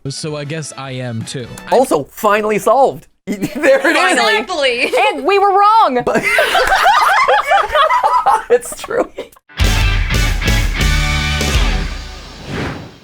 So I guess I am too. Also, finally solved. There it is. Exactly. And we were wrong. It's true.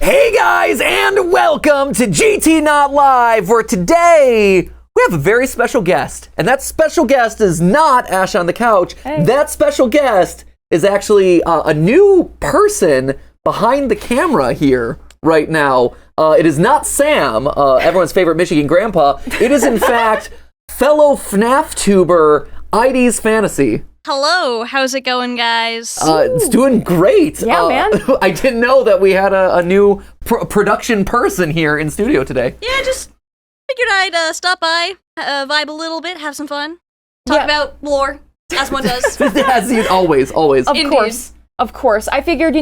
Hey guys, and welcome to GTLive, where today we have a very special guest. And that special guest is not Ash on the couch. Hey. That special guest is actually a new person behind the camera here right now. It is not Sam, everyone's favorite Michigan grandpa. It is, in fact, fellow FNAF tuber, ID's Fantasy. Hello, how's it going, guys? It's doing great. Yeah, man. I didn't know that we had a new production person here in studio today. Yeah, just figured I'd stop by, vibe a little bit, have some fun, talk about lore, as one does. As you always. Of course. I figured,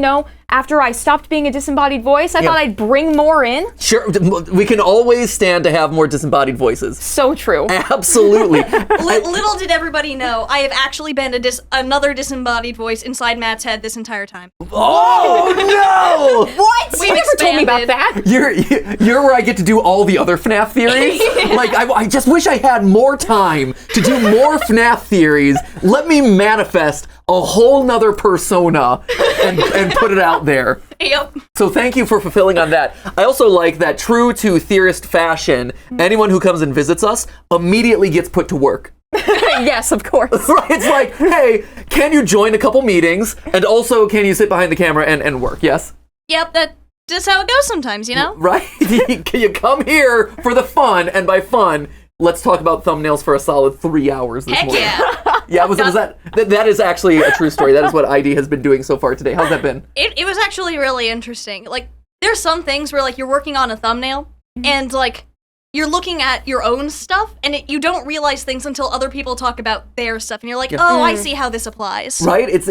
after I stopped being a disembodied voice, I thought I'd bring more in. Sure, we can always stand to have more disembodied voices. So true. Absolutely. Little did everybody know, I have actually been another disembodied voice inside Matt's head this entire time. Oh, no! What? We've You never told me about that. You're where I get to do all the other FNAF theories. Like, I just wish I had more time to do more FNAF theories. Let me manifest a whole nother persona and put it out there. Yep. So thank you for fulfilling on that. I also like that, true to theorist fashion, anyone who comes and visits us immediately gets put to work. Yes, of course. Right? It's like, hey, can you join a couple meetings? And also, can you sit behind the camera and work? Yes? Yep, that's just how it goes sometimes, Right? You come here for the fun, and by fun, let's talk about thumbnails for a solid 3 hours this Heck morning. yeah. Yeah, that is actually a true story. That is what ID has been doing so far today. How's that been? It was actually really interesting. Like, there's some things where, like, you're working on a thumbnail, and, like, you're looking at your own stuff, and you don't realize things until other people talk about their stuff, and you're like, oh, I see how this applies. Right? It's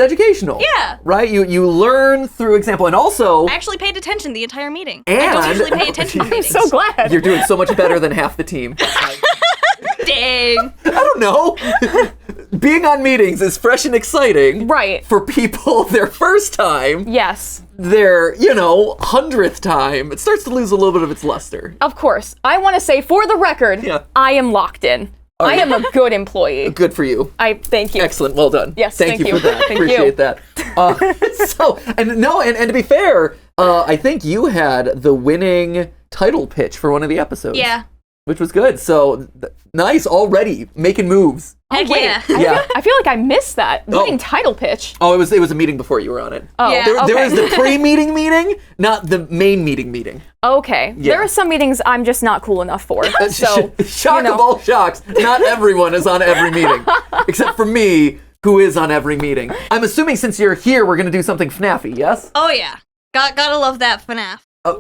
educational. Yeah. Right? You learn through example, and also I actually paid attention the entire meeting. And- I don't usually pay attention to I'm meetings. so glad. you're doing so much better than half the team. Dang. I don't know. Being on meetings is fresh and exciting. Right. For people their first time, Yes. their, 100th time, it starts to lose a little bit of its luster. Of course. I want to say, for the record, Yeah. I am locked in. I am a good employee. Good for you. Thank you. Excellent. Well done. Yes, Thank thank you you. for that. Thank Appreciate you. that. And to be fair, I think you had the winning title pitch for one of the episodes. Yeah. Which was good. So nice already making moves. Heck wait. yeah. Yeah. I feel like I missed that. Winning title pitch. Oh, it was a meeting before you were on it. Oh, Yeah. There okay. was the pre-meeting meeting, not the main meeting. Okay. Yeah. There are some meetings I'm just not cool enough for. So, Shock of all shocks, not everyone is on every meeting. Except for me, who is on every meeting. I'm assuming since you're here, we're going to do something FNAF-y, yes? Oh yeah. Gotta love that FNAF. Oh,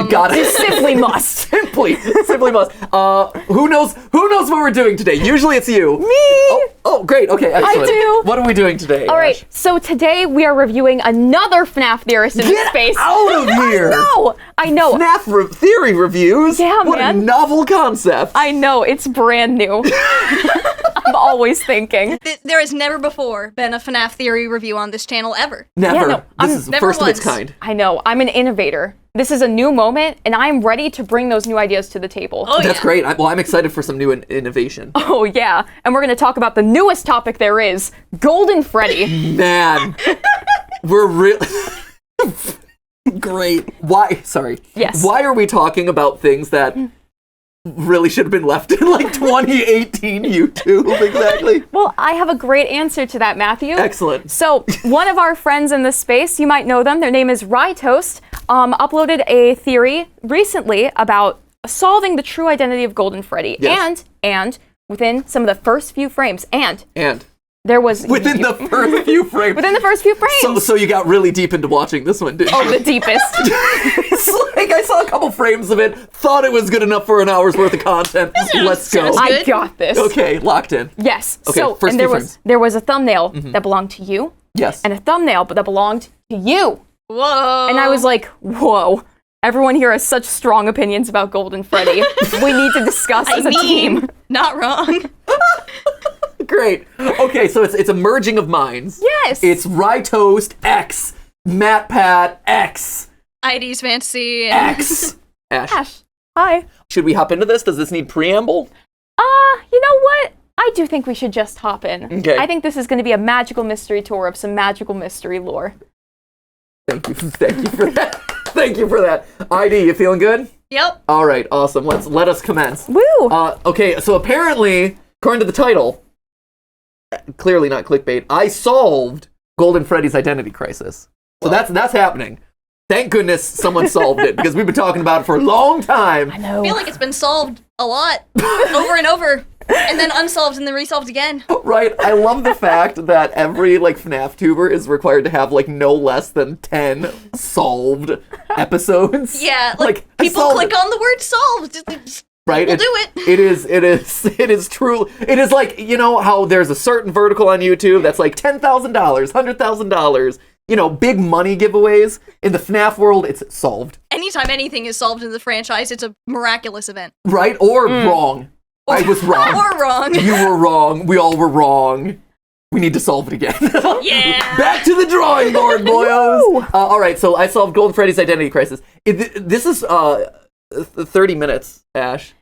got it. simply must. Simply must. Who knows what we're doing today? Usually it's you. Me! Oh, great. Okay, excellent. do. What are we doing today? All right, Ash? so today we are reviewing another FNAF theorist in Get space. out of here! I know. FNAF theory reviews? Yeah, what man. a novel concept. I know, it's brand new. I'm always thinking. There has never before been a FNAF theory review on this channel ever. Never. Yeah, no, this is never first of its once. kind. I know, I'm an innovator. This is a new moment, and I'm ready to bring those new ideas to the table. Oh That's yeah. great. I'm excited for some new innovation. Oh, yeah. And we're going to talk about the newest topic there is, Golden Freddy. Man, we're really great. Why? Sorry. Yes. Why are we talking about things that really should have been left in like 2018 YouTube? Exactly. Well, I have a great answer to that, Matthew. Excellent. So, one of our friends in this space, you might know them, their name is Rytoast, uploaded a theory recently about solving the true identity of Golden Freddy. Yes. And within some of the first few frames, And there was... within the first few frames. Within the first few frames. So you got really deep into watching this one, didn't you? Oh, the deepest. It's like I saw a couple frames of it, thought it was good enough for an hour's worth of content. Let's go. sounds I good. got this. Okay, locked in. Yes. Okay, so, first and few there frames. was a thumbnail that belonged to you, Yes. and a thumbnail that belonged to you. Whoa. And I was like, whoa. Everyone here has such strong opinions about Golden Freddy. We need to discuss as a team. Not wrong. Great. Okay, so it's a merging of minds. Yes. It's Rytoast X, MatPat X, ID's fantasy. X. Ash. Ash. Hi. Should we hop into this? Does this need preamble? You know what? I do think we should just hop in. Okay. I think this is going to be a magical mystery tour of some magical mystery lore. Thank you for that. Thank you for that. ID, you feeling good? Yep. All right, awesome. Let us commence. Woo! Okay, so apparently, according to the title, clearly not clickbait, I solved Golden Freddy's identity crisis. So that's happening. Thank goodness someone solved it, because we've been talking about it for a long time. I know. I feel like it's been solved a lot, over and over, and then unsolved and then resolved again. Right? I love the fact that every FNAF tuber is required to have no less than 10 solved episodes. Yeah, I people solved click it. on the word solved. Right? We'll do it. It is true. It is like, you know how there's a certain vertical on YouTube that's like $10,000, $100,000, big money giveaways. In the FNAF world, it's solved. Anytime anything is solved in the franchise, it's a miraculous event. Right? Or wrong. I was wrong. Or wrong. You were wrong. We all were wrong. We need to solve it again. Yeah. Back to the drawing board, boyos. All right, so I solved Golden Freddy's identity crisis. This is 30 minutes, Ash.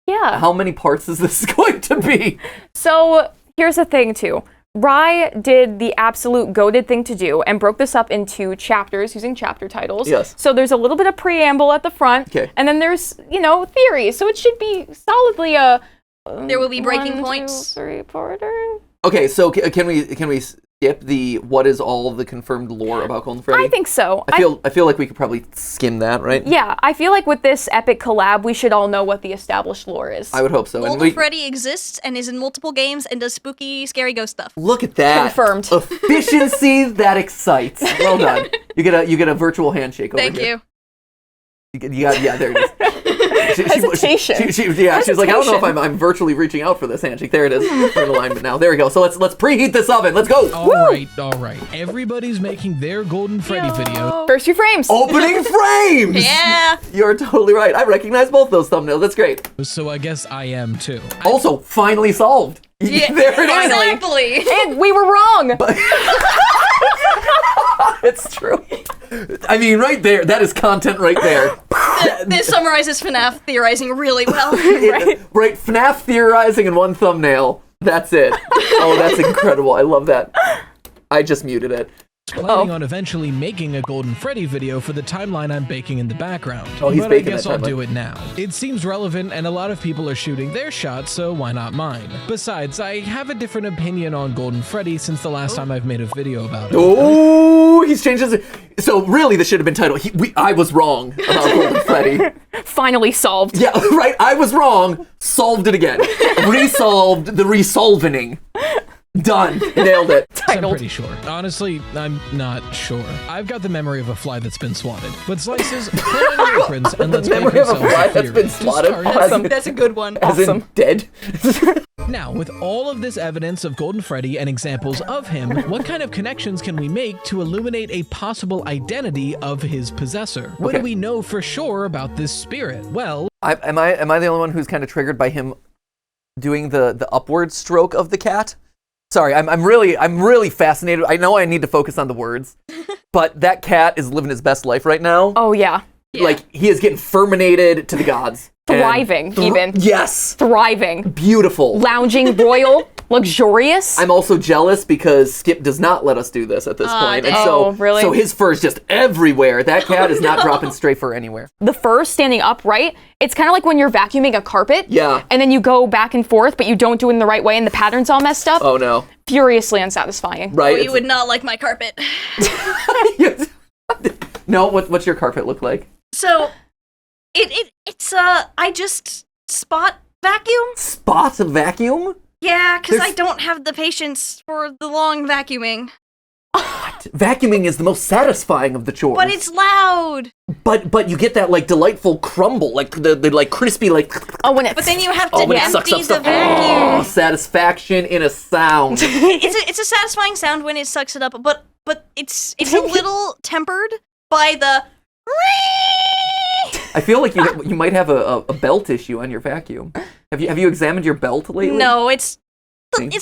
Yeah. How many parts is this going to be? So here's the thing, too. Rye did the absolute goated thing to do and broke this up into chapters using chapter titles. Yes. So there's a little bit of preamble at the front. Okay. And then there's, theories. So it should be solidly a... There will be breaking 1, points. 2, 3-parter. Okay, so can we skip the what is all the confirmed lore about Golden Freddy? I think so. I feel like we could probably skim that, right? Yeah, I feel like with this epic collab, we should all know what the established lore is. I would hope so. Golden Freddy exists and is in multiple games and does spooky, scary ghost stuff. Look at that. Confirmed. Efficiency that excites. Well done. You get a virtual handshake over Thank here. you. You got, yeah, there it is. Hesitation. She's like, I don't know if I'm virtually reaching out for this handshake. There it is. We're in alignment now. There we go. So let's preheat this oven. Let's go. All right. Everybody's making their Golden Freddy video. First few frames. Opening frames. Yeah. You're totally right. I recognize both those thumbnails. That's great. So I guess I am too. Also, finally solved. Yeah. There it is. Exactly. And we were wrong. It's true. I mean, right there. That is content right there. This summarizes FNAF theorizing really well. Right. FNAF theorizing in one thumbnail. That's it. Oh, that's incredible. I love that. I just muted it. Planning on eventually making a Golden Freddy video for the timeline I'm baking in the background. Oh, he's but I baking guess that I'll timeline. do it now. It seems relevant and a lot of people are shooting their shots, so why not mine? Besides, I have a different opinion on Golden Freddy since the last time I've made a video about it. Oh, he's changed his... So really, this should have been titled, I was wrong about Golden Freddy. Finally solved. Yeah, right, I was wrong, solved it again. Resolved the resolvening. Done. Nailed it. I'm pretty sure. Honestly, I'm not sure. I've got the memory of a fly that's been swatted. But slices, put on your aprons and let's make Memory of a ourselves fly a that's theory. been To swatted. start, That's a good one. As in dead. Now, with all of this evidence of Golden Freddy and examples of him, what kind of connections can we make to illuminate a possible identity of his possessor? What do we know for sure about this spirit? Well, Am I the only one who's kind of triggered by him doing the upward stroke of the cat? Sorry, I'm really fascinated. I know I need to focus on the words, but that cat is living his best life right now. Oh, yeah. Like, he is getting ferminated to the gods. Thriving, even. Yes. Thriving. Beautiful. Lounging, royal, luxurious. I'm also jealous because Skip does not let us do this at this point. And dang. so, Oh, really? so his fur is just everywhere. That cat is not dropping stray fur anywhere. The fur standing upright, it's kind of like when you're vacuuming a carpet. Yeah. And then you go back and forth, but you don't do it in the right way and the pattern's all messed up. Oh, no. Furiously unsatisfying. Right? You would not like my carpet. No, what's your carpet look like? So, it's I just spot vacuum. Spot vacuum? Yeah, because I There's- don't have the patience for the long vacuuming. Vacuuming is the most satisfying of the chores. But it's loud. But you get that like delightful crumble, like the like crispy like. Oh, when it. But then you have to Oh, when it sucks empty up the stuff. vacuum. Oh, satisfaction in a sound. It's a satisfying sound when it sucks it up, but it's a little tempered by the. I feel like you might have a belt issue on your vacuum. Have you examined your belt lately? No, it's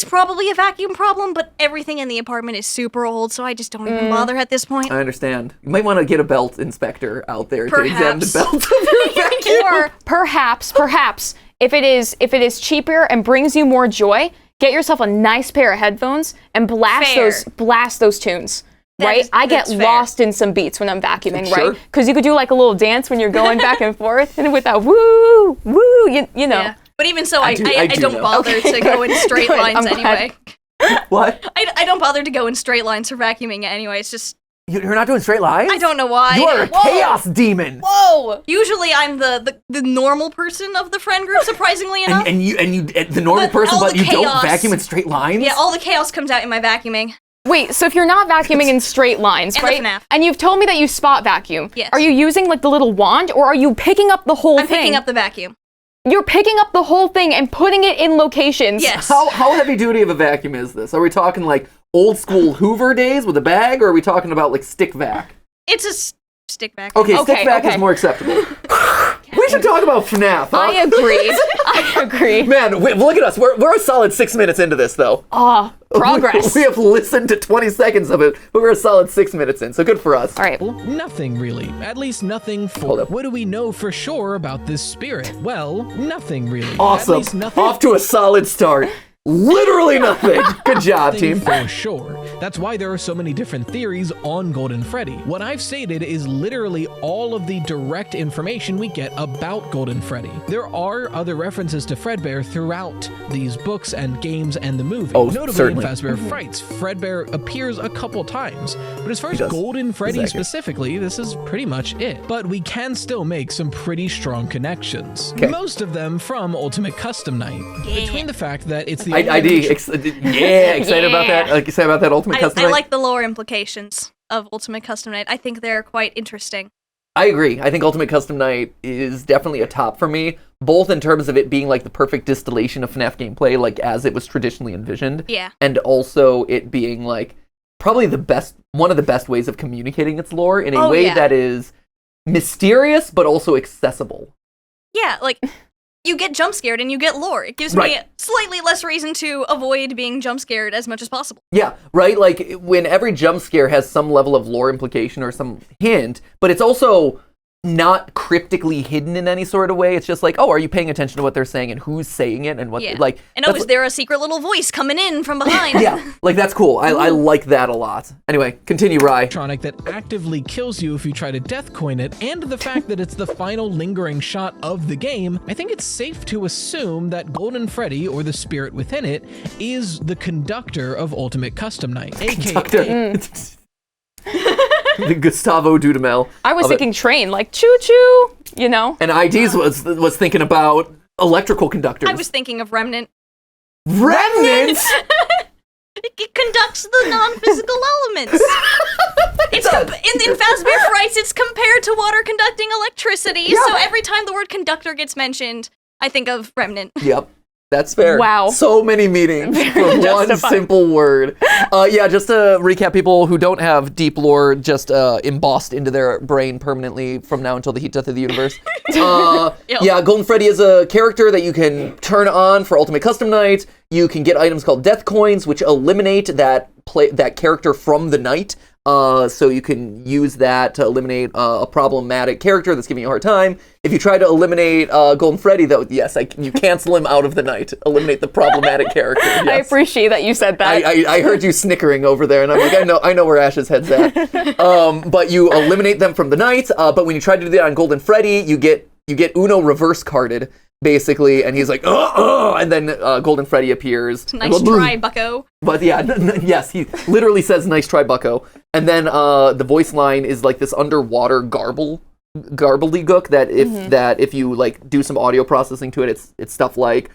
probably a vacuum problem, but everything in the apartment is super old, so I just don't even bother at this point. I understand. You might want to get a belt inspector out there to examine the Perhaps. belt of your vacuum. Or perhaps, if it is cheaper and brings you more joy, get yourself a nice pair of headphones and blast those tunes. Right? I get lost in some beats when I'm vacuuming, right? Because you could do like a little dance when you're going back and forth, and with that woo, you know. Yeah. But even so, I don't bother to go in straight lines anyway. What? I don't bother to go in straight lines for vacuuming anyway. It's just... You're not doing straight lines? I don't know why. You are a chaos demon. Whoa! Usually I'm the normal person of the friend group, surprisingly enough. And you the normal person, but you don't vacuum in straight lines? Yeah, all the chaos comes out in my vacuuming. Wait, so if you're not vacuuming in straight lines, right? FNAF. And you've told me that you spot vacuum. Yes. Are you using like the little wand, or are you picking up the whole thing? I'm picking up the vacuum. You're picking up the whole thing and putting it in locations. Yes. How heavy duty of a vacuum is this? Are we talking like old school Hoover days with a bag, or are we talking about like stick vac? It's a stick vacuum. Okay, stick vac is more acceptable. We should talk about FNAF, huh? I agree. Man, look at us. We're a solid 6 minutes into this, though. Progress. We have listened to 20 seconds of it, but we're a solid 6 minutes in, so good for us. All right. Nothing really. At least nothing for... Hold up. What do we know for sure about this spirit? Well, nothing really. Awesome. At least nothing. Off to a solid start. Literally nothing. Good job, team. For sure. That's why there are so many different theories on Golden Freddy. What I've stated is literally all of the direct information we get about Golden Freddy. There are other references to Fredbear throughout these books and games and the movie. Oh, notably certainly. in Fazbear Frights, Fredbear appears a couple times. But as far as Golden Freddy specifically, this is pretty much it. But we can still make some pretty strong connections. Okay. Most of them from Ultimate Custom Night. Yeah. Between the fact that it's the excited about that. Excited about that Ultimate Custom Night. I like the lore implications of Ultimate Custom Night. I think they're quite interesting. I agree. I think Ultimate Custom Night is definitely a top for me, both in terms of it being like the perfect distillation of FNAF gameplay, like as it was traditionally envisioned. Yeah. And also it being like probably one of the best ways of communicating its lore in a way that is mysterious but also accessible. Yeah, like you get jump scared and you get lore. It gives me slightly less reason to avoid being jump scared as much as possible. Yeah, right? Like, when every jump scare has some level of lore implication or some hint, but it's also not cryptically hidden in any sort of way. It's just like, oh, are you paying attention to what they're saying and who's saying it and what, like... And is there a secret little voice coming in from behind? Yeah, like, that's cool. I like that a lot. Anyway, continue, Rye. Animatronic that actively kills you if you try to death coin it, and the fact that it's the final lingering shot of the game, I think it's safe to assume that Golden Freddy, or the spirit within it, is the conductor of Ultimate Custom Night, aka... The Gustavo Dudamel. I was thinking train, like choo-choo, you know? And IDs was thinking about electrical conductors. I was thinking of Remnant. Remnant? It conducts the non-physical elements. It's in Fazbear Frights, it's compared to water conducting electricity, so every time the word conductor gets mentioned, I think of Remnant. Yep. That's fair. Wow. So many meanings for one simple word. Just to recap, people who don't have deep lore just embossed into their brain permanently from now until the heat death of the universe. Golden Freddy is a character that you can turn on for Ultimate Custom Night. You can get items called death coins, which eliminate that character from the night. So you can use that to eliminate a problematic character that's giving you a hard time. If you try to eliminate Golden Freddy, though, yes, you cancel him out of the night. Eliminate the problematic character. Yes. I appreciate that you said that. I heard you snickering over there, and I'm like, I know where Ash's head's at. But you eliminate them from the night. But when you try to do that on Golden Freddy, you get Uno reverse carded, basically, and he's like, and then Golden Freddy appears. Nice try, bucko. But yes, he literally says, nice try, bucko. And then the voice line is like this underwater garbledy-gook that if you like do some audio processing to it, it's stuff like,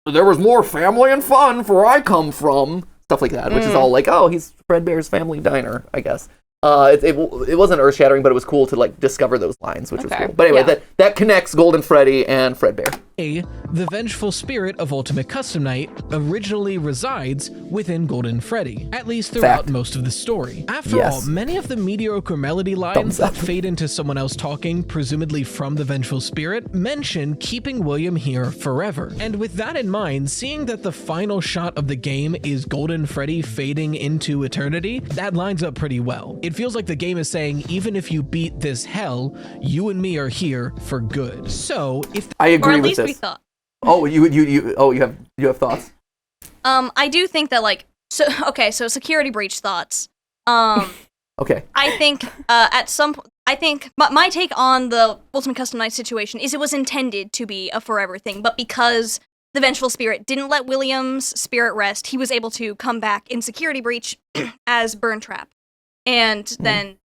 there was more family and fun for I come from, stuff like that, which is all like, oh, he's Fredbear's family diner, I guess. It wasn't earth-shattering, but it was cool to like discover those lines, which was cool. But anyway, that connects Golden Freddy and Fredbear. A, the vengeful spirit of Ultimate Custom Night originally resides within Golden Freddy, at least throughout Fact. most of the story. After Yes. all, many of the mediocre melody lines Thumbs that up. fade into someone else talking, presumably from the vengeful spirit, mention keeping William here forever. And with that in mind, seeing that the final shot of the game is Golden Freddy fading into eternity, that lines up pretty well. It feels like the game is saying, even if you beat this hell, you and me are here for good. So, if I Or agree at with least this. we thought. Oh, you have thoughts? I do think that so security breach thoughts. Okay. I think at some point, I think my take on the Ultimate Custom Night situation is it was intended to be a forever thing, but because the vengeful spirit didn't let William's spirit rest, he was able to come back in security breach as Burn Trap, and then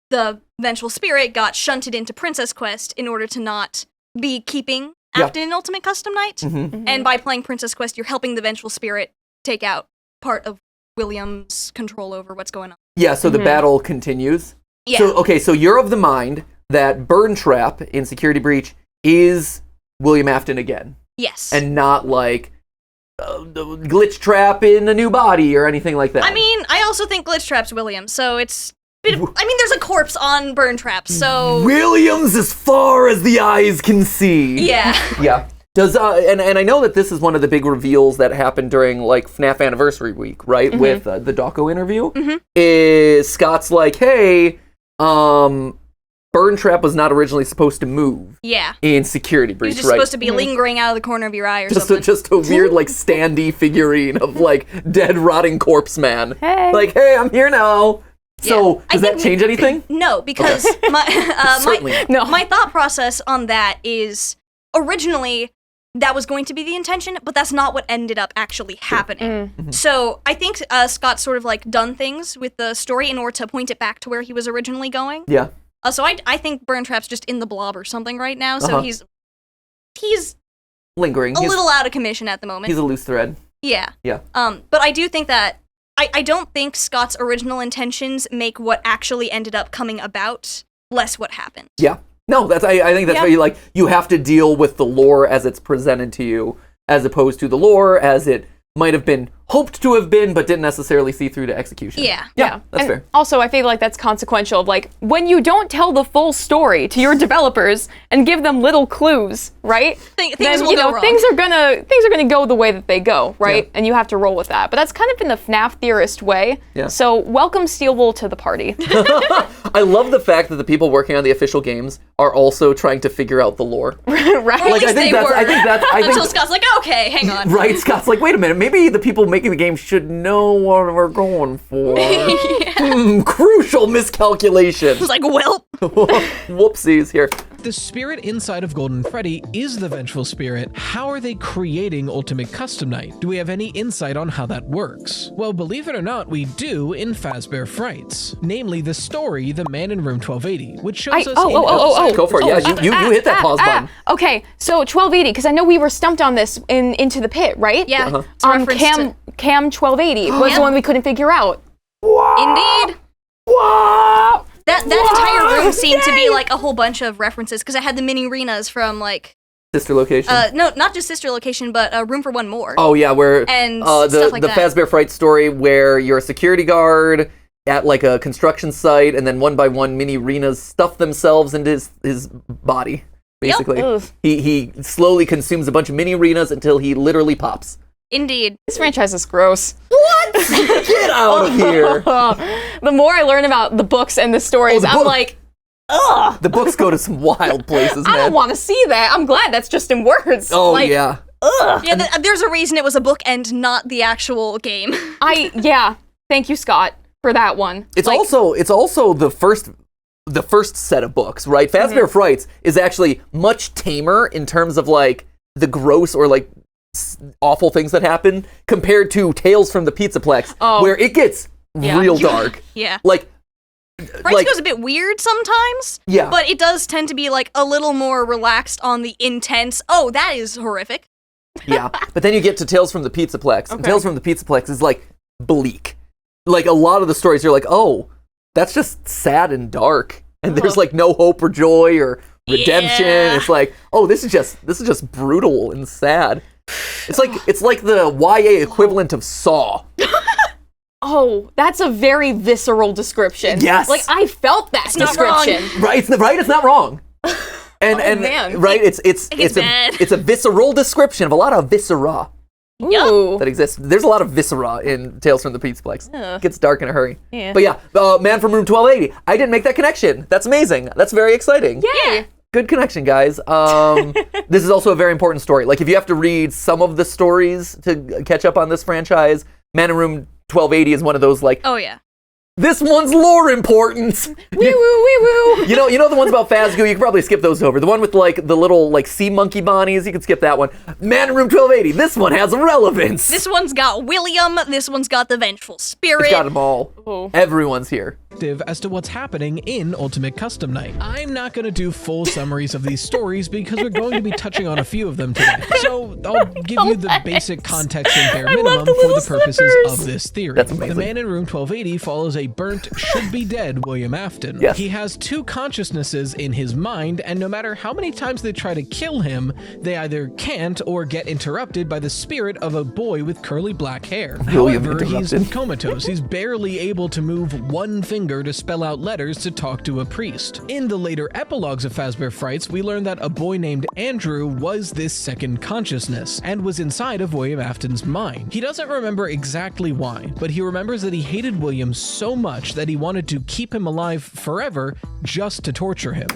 the vengeful spirit got shunted into Princess Quest in order to not be keeping after an Ultimate Custom Night. And by playing Princess Quest, you're helping the vengeful spirit take out part of William's control over what's going on. Yeah, so the battle continues. Yeah. So you're of the mind that Burn Trap in Security Breach is William Afton again, Yes. and not like the Glitch Trap in a new body or anything like that. I mean, I also think Glitch Trap's William, so it's... there's a corpse on Burn Trap, so... Williams as far as the eyes can see. Yeah. Yeah. Does and I know that this is one of the big reveals that happened during like FNAF Anniversary Week, right? With the Dawko interview. Is Scott's like, hey, Burn Trap was not originally supposed to move Yeah. in Security He Breach, was just right? supposed to be lingering out of the corner of your eye or just something. just a weird like standee figurine of like dead rotting corpse man. Hey. Like, hey, I'm here now. So I does that think- change anything? No, because Certainly not. my thought process on that is originally that was going to be the intention, but that's not what ended up actually happening. So I think Scott sort of like done things with the story in order to point it back to where he was originally going. Yeah. So I think Burn Trap's just in the blob or something right now. So he's Lingering. a little out of commission at the moment. He's a loose thread. Yeah. Yeah. But I do think that I don't think Scott's original intentions make what actually ended up coming about less what happened. Yeah. No, I think that's why you have to deal with the lore as it's presented to you, as opposed to the lore as it might have been hoped to have been, but didn't necessarily see through to execution. Yeah. Yeah, that's And fair. Also, I feel like that's consequential of like when you don't tell the full story to your developers and give them little clues, right? Things then, will go wrong. Things are gonna go the way that they go, right? Yeah. And you have to roll with that. But that's kind of in the FNAF theorist way. Yeah. So welcome Steelwool to the party. I love the fact that the people working on the official games are also trying to figure out the lore. right? Or at Like, I least think they that's- were. I think- Until Scott's like, okay, hang on. Right, Scott's like, wait a minute, maybe the people making the game should know what we're going for. Crucial miscalculation. It's like, well, Whoopsies here. the spirit inside of Golden Freddy is the vengeful spirit, how are they creating Ultimate Custom Night? Do we have any insight on how that works? Well, believe it or not, we do in Fazbear Frights. Namely, the story, The Man in Room 1280, which shows us... Go for it. Yeah, you hit that pause button. Okay, so 1280, because I know we were stumped on this in Into the Pit, right? yeah. It's a reference Cam 1280 was the one we couldn't figure out. Indeed. Wow. That entire room seemed to be like a whole bunch of references because it had the mini arenas from like Sister location. no, not just Sister Location, but Room for One More. Oh yeah, where And the stuff like the that. Fazbear Fright story where you're a security guard at like a construction site, and then one by one mini arenas stuff themselves into his body. Basically, Ugh. he slowly consumes a bunch of mini arenas until he literally pops. Indeed. This franchise is gross. Get out of here! The more I learn about the books and the stories, the I'm book- like, ugh. The books go to some wild places, man. I don't want to see that. I'm glad that's just in words. Oh like, yeah. Ugh. Yeah, there's a reason it was a book and not the actual game. Thank you, Scott, for that one. It's Like, also the first set of books, right? Fazbear Frights is actually much tamer in terms of like the gross or like awful things that happen compared to Tales from the Pizzaplex, where it gets real dark. Yeah. Like Frights goes a bit weird sometimes. Yeah. But it does tend to be like a little more relaxed on the intense. Oh, that is horrific. yeah. But then you get to Tales from the Pizzaplex, and Tales from the Pizzaplex is like bleak. Like a lot of the stories, you're like, oh, that's just sad and dark, and there's like no hope or joy or redemption. Yeah. It's like, oh, this is just brutal and sad. It's like the YA equivalent of Saw. Oh, that's a very visceral description. Yes. Like, I felt that description. Right, it's not wrong. And man. right, it's bad. a visceral description of a lot of viscera Ooh. that exists. There's a lot of viscera in Tales from the Peatsplex. It gets dark in a hurry. Yeah. But yeah, Man from Room 1280. I didn't make that connection. That's amazing. That's very exciting. Yay. Good connection, guys. This is also a very important story. Like, if you have to read some of the stories to catch up on this franchise, Man in Room 1280 is one of those, like, Oh yeah. this one's lore important. Wee woo, wee woo. You know the ones about Fazgoo, you can probably skip those over. The one with like the little like sea monkey bonnies, you can skip that one. Man in Room 1280, this one has relevance. This one's got William. This one's got the Vengeful Spirit. It's got them all. Oh. Everyone's here. As to what's happening in Ultimate Custom Night. I'm not going to do full summaries of these stories because we're going to be touching on a few of them today. So I'll give you the basic context and bare minimum for the purposes of this theory. That's amazing. The Man in Room 1280 follows a burnt, should-be-dead William Afton. Yes. He has two consciousnesses in his mind, and no matter how many times they try to kill him, they either can't or get interrupted by the spirit of a boy with curly black hair. William However, he's interrupted. comatose. He's barely able to move one finger to spell out letters to talk to a priest. In the later epilogues of Fazbear Frights, we learn that a boy named Andrew was this second consciousness and was inside of William Afton's mind. He doesn't remember exactly why, but he remembers that he hated William so much that he wanted to keep him alive forever just to torture him.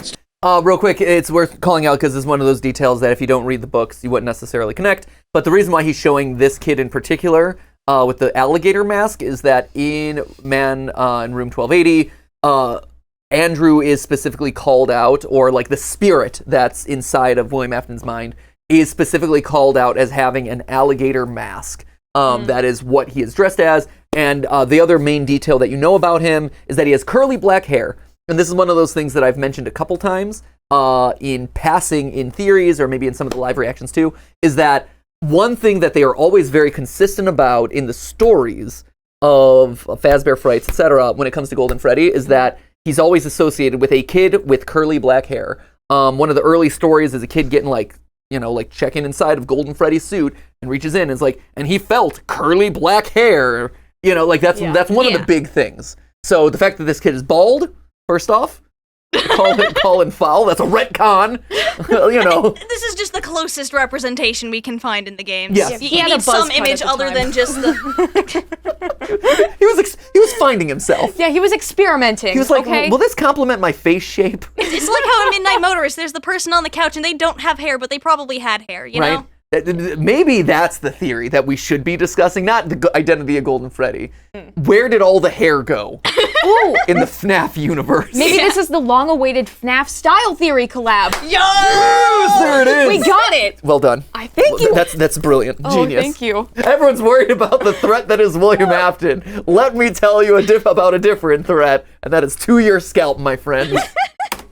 Real quick, it's worth calling out because it's one of those details that if you don't read the books, you wouldn't necessarily connect. But the reason why he's showing this kid in particular with the alligator mask is that in Man in Room 1280, Andrew is specifically called out, or like the spirit that's inside of William Afton's mind is specifically called out as having an alligator mask. That is what he is dressed as. And the other main detail that you know about him is that he has curly black hair. And this is one of those things that I've mentioned a couple times in passing in theories, or maybe in some of the live reactions too, is that one thing that they are always very consistent about in the stories of Fazbear Frights, etc., when it comes to Golden Freddy, is that he's always associated with a kid with curly black hair. One of the early stories is a kid getting like checking inside of Golden Freddy's suit and reaches in and is like, and he felt curly black hair. That's one of the big things. So the fact that this kid is bald, first off, call it foul. That's a retcon. This is just the closest representation we can find in the games. Yes. You need some image other than just the. He was finding himself. Yeah, he was experimenting. He was like, okay? will this complement my face shape? It's like how in Midnight Motorist, there's the person on the couch and they don't have hair, but they probably had hair. You know. Maybe that's the theory that we should be discussing, not the identity of Golden Freddy. Where did all the hair go? Ooh, in the FNAF universe. maybe this is the long-awaited FNAF style theory collab. Yes, there it is. We got it. Well done. Thank you. That's brilliant. Oh, Genius. thank you. Everyone's worried about the threat that is William Afton. Let me tell you about a different threat, and that is to your scalp, my friends.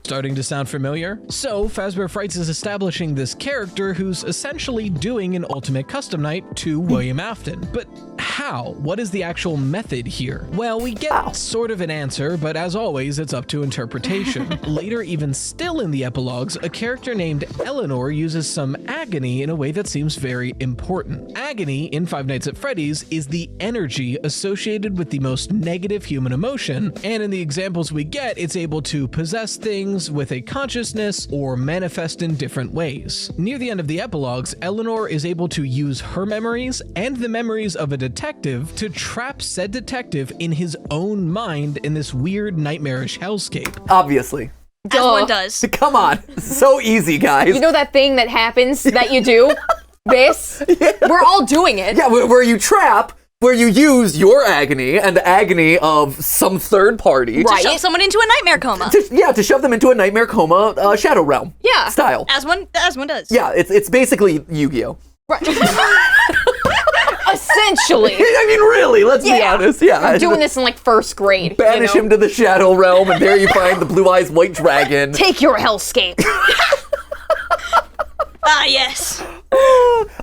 Starting to sound familiar? So, Fazbear Frights is establishing this character who's essentially doing an Ultimate Custom Night to William Afton. But how? What is the actual method here? Well, we get sort of an answer, but as always, it's up to interpretation. Later, even still in the epilogues, a character named Eleanor uses some agony in a way that seems very important. Agony in Five Nights at Freddy's is the energy associated with the most negative human emotion, and in the examples we get, it's able to possess things with a consciousness or manifest in different ways. Near the end of the epilogues, Eleanor is able to use her memories and the memories of a detective to trap said detective in his own mind in this weird nightmarish hellscape. Obviously. As one does. Come on. So easy, guys. You know that thing that happens that you do? This? Yeah. We're all doing it. Yeah, where you trap, where you use your agony and the agony of some third party. To shove someone into a nightmare coma. To shove them into a nightmare coma, Shadow Realm style. As one does. Yeah, it's basically Yu-Gi-Oh! Right. Essentially. I mean, really, let's be honest. Yeah. I'm doing this in like first grade. Banish him to the Shadow Realm, and there you find the Blue Eyes White Dragon. Take your hellscape. Ah, yes.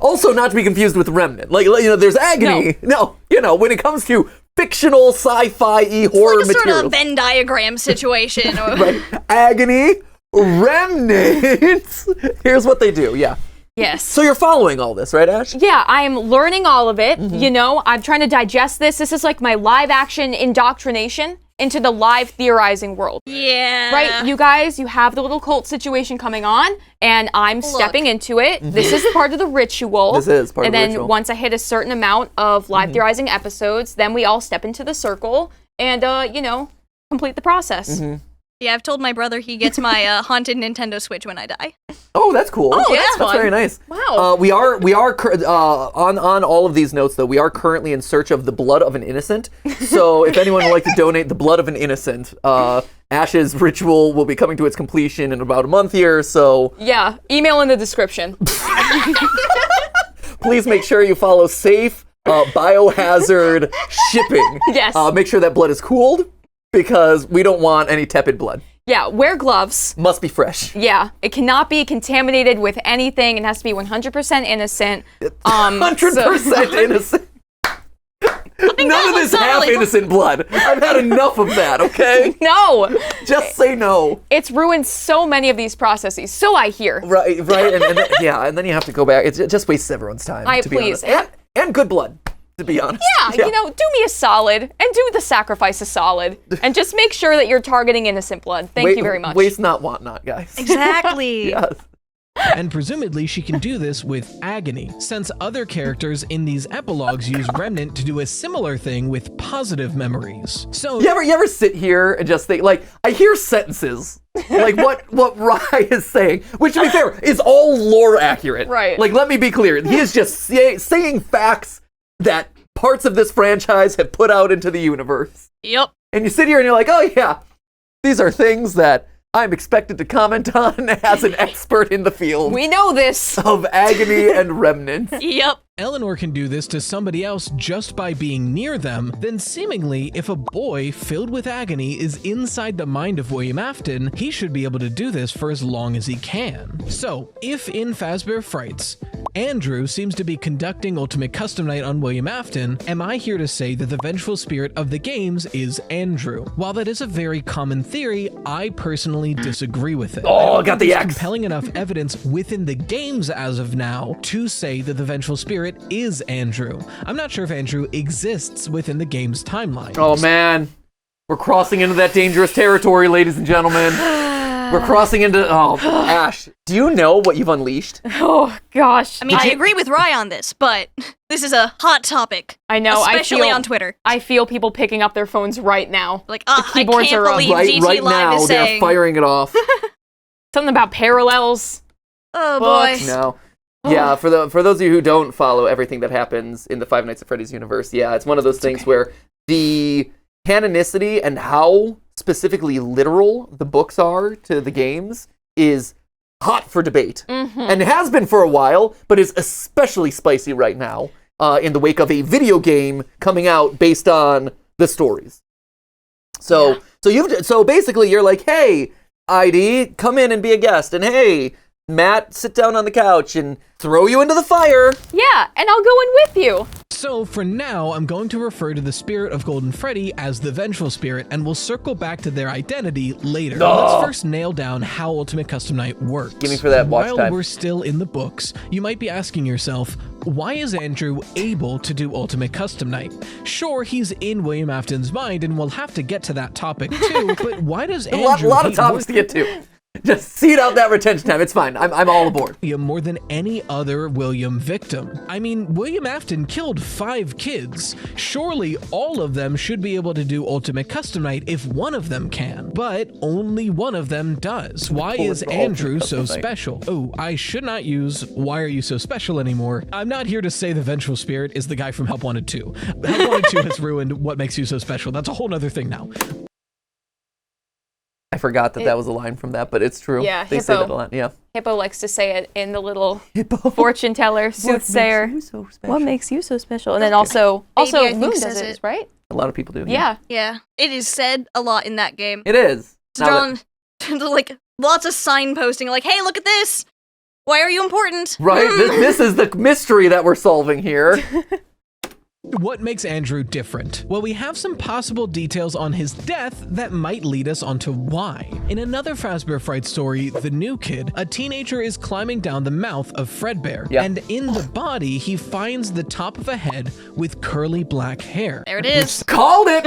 Also, not to be confused with Remnant. There's agony. No, when it comes to fictional sci-fi horror It's like a materials. sort of Venn diagram situation. Right. Agony remnants. Here's what they do. Yeah. Yes. So you're following all this, right, Ash? Yeah, I'm learning all of it. You know, I'm trying to digest this. This is like my live action indoctrination into the live theorizing world. Yeah. Right? You guys, you have the little cult situation coming on, and I'm stepping into it. This is part of the ritual. This is part of the ritual. ritual. And then once I hit a certain amount of live theorizing episodes, then we all step into the circle and, you know, complete the process. Yeah, I've told my brother he gets my haunted Nintendo Switch when I die. Oh, that's cool. Oh, that's That's fun. very nice. Wow. We are on all of these notes, though, we are currently in search of the blood of an innocent. So if anyone would like to donate the blood of an innocent, Ash's ritual will be coming to its completion in about a month here, so Yeah, email in the description. please make sure you follow safe biohazard shipping. Yes. Make sure that blood is cooled, because we don't want any tepid blood. Yeah, wear gloves. Must be fresh. Yeah, it cannot be contaminated with anything. It has to be 100% innocent. 100% innocent. None of this half-innocent blood. I've had enough of that, okay? No, Just say no. it's ruined so many of these processes. So I hear. Right, and then you have to go back. It just wastes everyone's time, to be please. honest. And good blood, to be honest. Yeah, you know, do me a solid and do the sacrifice a solid, and just make sure that you're targeting innocent blood. Thank you very much. Waste not, want not, guys. Exactly. Yes. And presumably she can do this with agony, since other characters in these epilogues use Remnant to do a similar thing with positive memories. So You ever sit here and just think, like, I hear sentences, like what Rye is saying, which, to be fair, is all lore accurate. Right. Like, let me be clear. He is just saying facts that parts of this franchise have put out into the universe. Yep. And you sit here and you're like, oh yeah, these are things that I'm expected to comment on as an expert in the field We know this. of agony and remnants. Yep. Eleanor can do this to somebody else just by being near them, then seemingly if a boy filled with agony is inside the mind of William Afton, he should be able to do this for as long as he can. So, if in Fazbear Frights, Andrew seems to be conducting Ultimate Custom Night on William Afton, am I here to say that the vengeful spirit of the games is Andrew? While that is a very common theory, I personally disagree with it. Oh, got the X. Compelling enough evidence within the games as of now to say that the vengeful spirit is Andrew. I'm not sure if Andrew exists within the game's timeline. Oh man, we're crossing into that dangerous territory, ladies and gentlemen. We're crossing into, Ash, do you know what you've unleashed? Oh gosh. I mean, I agree with Rye on this, but this is a hot topic. I know. Especially on Twitter. I feel people picking up their phones right now. Like, the keyboards I can't are up. believe Right GTLive now, is they're saying. firing it off. Something about parallels. Oh boy. No. Yeah, for those of you who don't follow everything that happens in the Five Nights at Freddy's universe, yeah, it's one of those things where the canonicity and how specifically literal the books are to the games is hot for debate. And it has been for a while, but is especially spicy right now in the wake of a video game coming out based on the stories. So so basically you're like, hey, ID, come in and be a guest, and hey, Matt, sit down on the couch and throw you into the fire. Yeah, and I'll go in with you. So for now, I'm going to refer to the spirit of Golden Freddy as the Vengeful Spirit, and we'll circle back to their identity later. Let's first nail down how Ultimate Custom Night works. Give me for that watch While time. we're still in the books, you might be asking yourself, why is Andrew able to do Ultimate Custom Night? Sure, he's in William Afton's mind, and we'll have to get to that topic too, but why does Andrew A lot of hate topics to get to. Just seed out that retention time. It's fine. I'm all aboard. William more than any other William victim? I mean, William Afton killed 5 kids. Surely all of them should be able to do Ultimate Custom Night if one of them can, but only one of them does. Why is Andrew so special? Oh, I should not use "Why are you so special" anymore. I'm not here to say the Vengeful Spirit is the guy from Help Wanted 2. Help Wanted 2 has ruined what makes you so special. That's a whole nother thing now. I forgot that was a line from that, but it's true. Yeah, they say that a lot. Yeah. Hippo likes to say it in the little fortune teller, soothsayer. What makes you so special? And then also I think Moon says does it. it, right? A lot of people do. Yeah. Yeah. It is said a lot in that game. It is. It's drawn like lots of signposting, like, hey, look at this. Why are you important? Right. This is the mystery that we're solving here. What makes Andrew different? Well, we have some possible details on his death that might lead us onto why. In another Fazbear Fright story, The New Kid, a teenager is climbing down the mouth of Fredbear, and in the body, he finds the top of a head with curly black hair. There it is. Called it!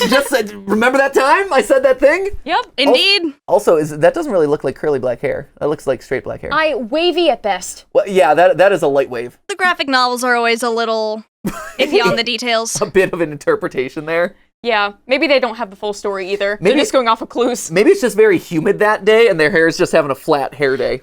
Just said, remember that time I said that thing? Yep. Indeed. Also, that doesn't really look like curly black hair. That looks like straight black hair. Wavy at best. Well, yeah, that is a light wave. The graphic novels are always a little iffy on the details. A bit of an interpretation there. Yeah, maybe they don't have the full story either. Maybe They're just going off of clues. Maybe it's just very humid that day and their hair is just having a flat hair day.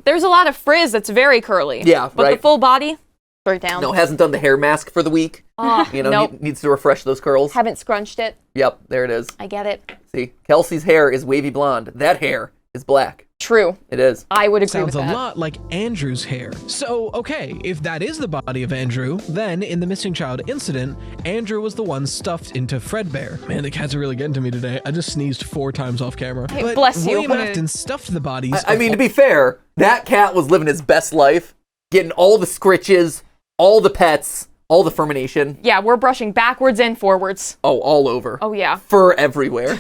There's a lot of frizz that's very curly. Yeah, but right. the full body, straight down. No, hasn't done the hair mask for the week. Nope. Needs to refresh those curls. Haven't scrunched it. Yep, there it is. I get it. See, Kelsey's hair is wavy blonde. That hair is black. True. It is. I would agree Sounds with that. a lot like Andrew's hair. So, okay, if that is the body of Andrew, then in the missing child incident, Andrew was the one stuffed into Fredbear. Man, the cats are really getting to me today. I just sneezed 4 times off camera. Hey, but bless you. William Afton stuffed the bodies. I mean, to be fair, that cat was living his best life, getting all the scritches, all the pets, all the fermentation. Yeah, we're brushing backwards and forwards. Oh, all over. Oh, yeah. Fur everywhere.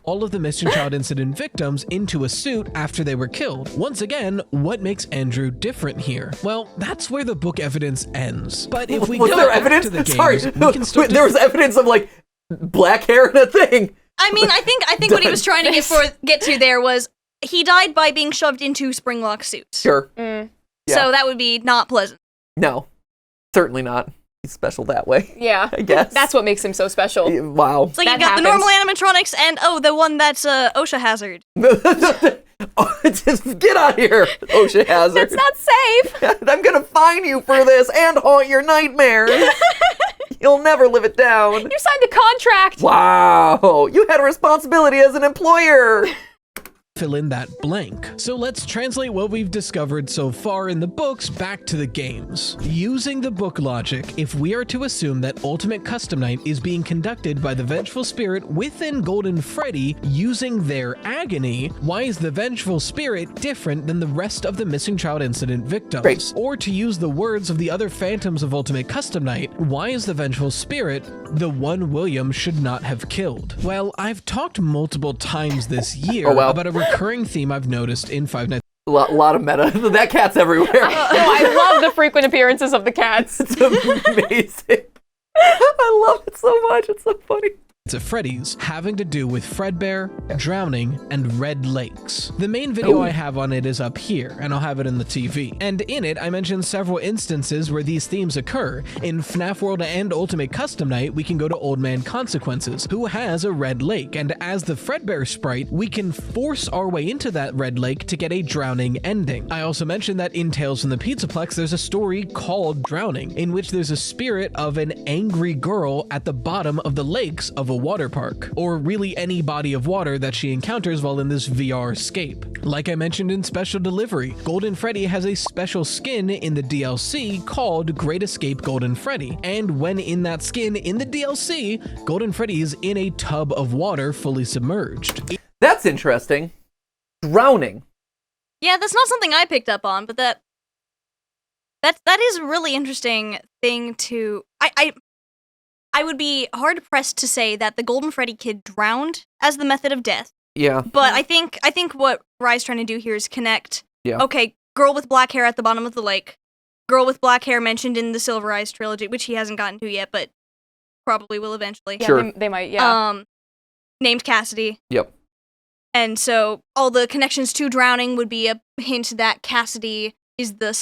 all of the missing child incident victims into a suit after they were killed. Once again, what makes Andrew different here? Well, that's where the book evidence ends. But if we was go there back evidence? to the games, Sorry, we can start there was evidence of like black hair and a thing. I mean, I think what he was trying to get to there was he died by being shoved into springlock suits. Sure. So Yeah. that would be not pleasant. No, certainly not. He's special that way. Yeah. I guess. That's what makes him so special. Wow. It's like That you got happens. the normal animatronics and, the one that's OSHA hazard. Just get out of here, OSHA hazard. It's not safe. I'm gonna fine you for this and haunt your nightmares. You'll never live it down. You signed a contract. Wow, you had a responsibility as an employer. fill in that blank. So let's translate what we've discovered so far in the books back to the games. Using the book logic, if we are to assume that Ultimate Custom Night is being conducted by the Vengeful Spirit within Golden Freddy using their agony, why is the Vengeful Spirit different than the rest of the missing child incident victims? Great. Or to use the words of the other phantoms of Ultimate Custom Night, why is the Vengeful Spirit the one William should not have killed? Well, I've talked multiple times this year about a recurring theme I've noticed in Five Nights. A lot of meta. That cat's everywhere. No, I love the frequent appearances of the cats. It's amazing. I love it so much. It's so funny. At Freddy's, having to do with Fredbear, drowning, and red lakes. The main video I have on it is up here, and I'll have it in the TV. And in it, I mentioned several instances where these themes occur. In FNAF World and Ultimate Custom Night, we can go to Old Man Consequences, who has a red lake, and as the Fredbear sprite, we can force our way into that red lake to get a drowning ending. I also mentioned that in Tales from the Pizzaplex, there's a story called Drowning, in which there's a spirit of an angry girl at the bottom of the lakes of a water park, or really any body of water that she encounters while in this VR escape. Like I mentioned in Special Delivery, Golden Freddy has a special skin in the DLC called Great Escape Golden Freddy, and when in that skin in the DLC, Golden Freddy is in a tub of water fully submerged. That's interesting. Drowning. Yeah, that's not something I picked up on, but that is a really interesting thing to... I would be hard-pressed to say that the Golden Freddy kid drowned as the method of death. Yeah. But I think what Rye's trying to do here is connect. Yeah. Okay, girl with black hair at the bottom of the lake. Girl with black hair mentioned in the Silver Eyes trilogy, which he hasn't gotten to yet, but probably will eventually. Yeah, Sure. they might, yeah. Named Cassidy. Yep. And so all the connections to drowning would be a hint that Cassidy is the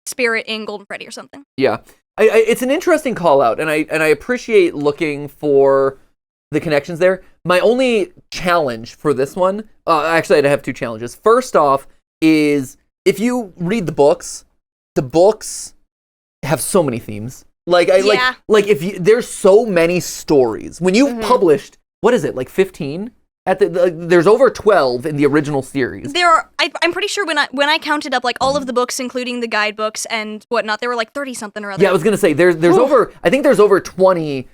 spirit in Golden Freddy or something. Yeah. It's an interesting call out, and I appreciate looking for the connections there. My only challenge for this one, actually I'd have two challenges. First off is if you read the books have so many themes. Like if you, there's so many stories. When you've published, what is it, like 15? There's over 12 in the original series. There are. I'm pretty sure when I counted up like all of the books, including the guidebooks and whatnot, there were like 30 something or other. Yeah, I was gonna say there's over. I think there's over 20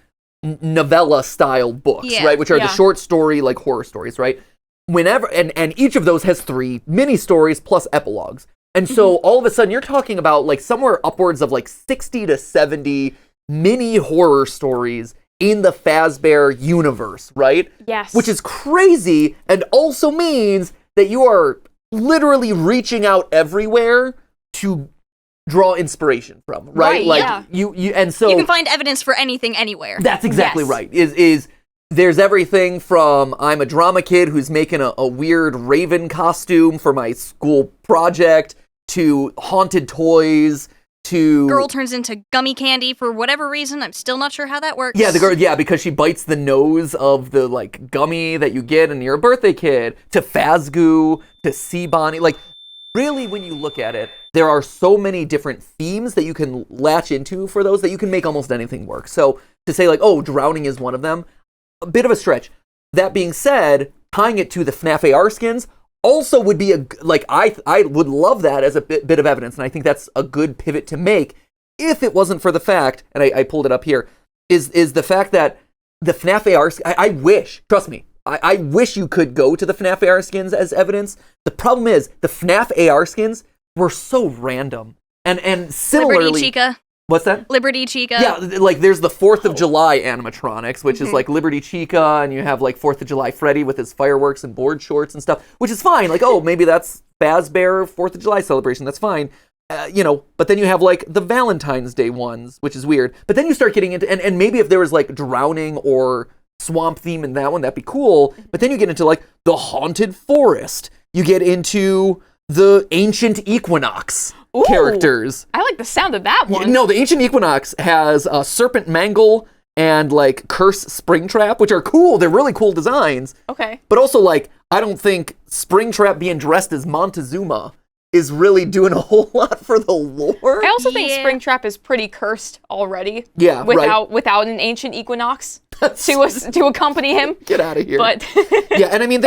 novella style books, right? Which are the short story like horror stories, right? Whenever and each of those has 3 mini stories plus epilogues, and so all of a sudden you're talking about like somewhere upwards of like 60 to 70 mini horror stories in the Fazbear universe, right? Yes. Which is crazy and also means that you are literally reaching out everywhere to draw inspiration from, right? Like yeah. you and so you can find evidence for anything anywhere. That's exactly right. Is there's everything from I'm a drama kid who's making a weird raven costume for my school project to haunted toys to girl turns into gummy candy for whatever reason. I'm still not sure how that works. Yeah, the girl, yeah, because she bites the nose of the like gummy that you get and you're a birthday kid, to Fazgoo, to Sea Bonnie. Like, really, when you look at it, there are so many different themes that you can latch into for those that you can make almost anything work. So to say like, oh, drowning is one of them, a bit of a stretch. That being said, tying it to the FNAF AR skins also would be I would love that as a bit of evidence, and I think that's a good pivot to make if it wasn't for the fact, and I pulled it up here, is the fact that the FNAF AR, I wish, trust me, I wish you could go to the FNAF AR skins as evidence. The problem is, the FNAF AR skins were so random, and similarly... Liberty Chica. What's that? Liberty Chica. Yeah, like there's the 4th of July animatronics, which is like Liberty Chica, and you have like 4th of July Freddy with his fireworks and board shorts and stuff, which is fine. Like, oh, maybe that's Fazbear 4th of July celebration. That's fine. But then you have like the Valentine's Day ones, which is weird. But then you start getting into, and maybe if there was like drowning or swamp theme in that one, that'd be cool. But then you get into like the haunted forest. You get into the ancient equinox. Ooh, characters. I like the sound of that one. No, the Ancient Equinox has Serpent Mangle and like Curse Springtrap, which are cool. They're really cool designs. Okay. But also, like, I don't think Springtrap being dressed as Montezuma is really doing a whole lot for the lore. I also think Springtrap is pretty cursed already. Yeah, without an Ancient Equinox to accompany him. Get out of here. But yeah, and I mean,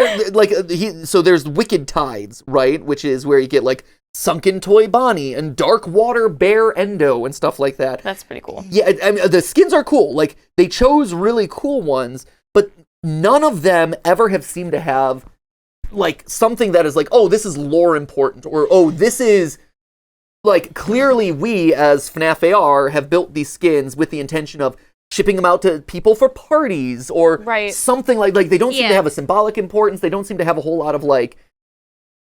so there's Wicked Tides, right? Which is where you get like Sunken Toy Bonnie and Dark Water Bear Endo and stuff like that. That's pretty cool. Yeah, I mean, the skins are cool. Like, they chose really cool ones, but none of them ever have seemed to have, like, something that is like, oh, this is lore important, or, oh, this is, like, clearly we, as FNAF AR, have built these skins with the intention of shipping them out to people for parties, or something like they don't seem to have a symbolic importance. They don't seem to have a whole lot of, like,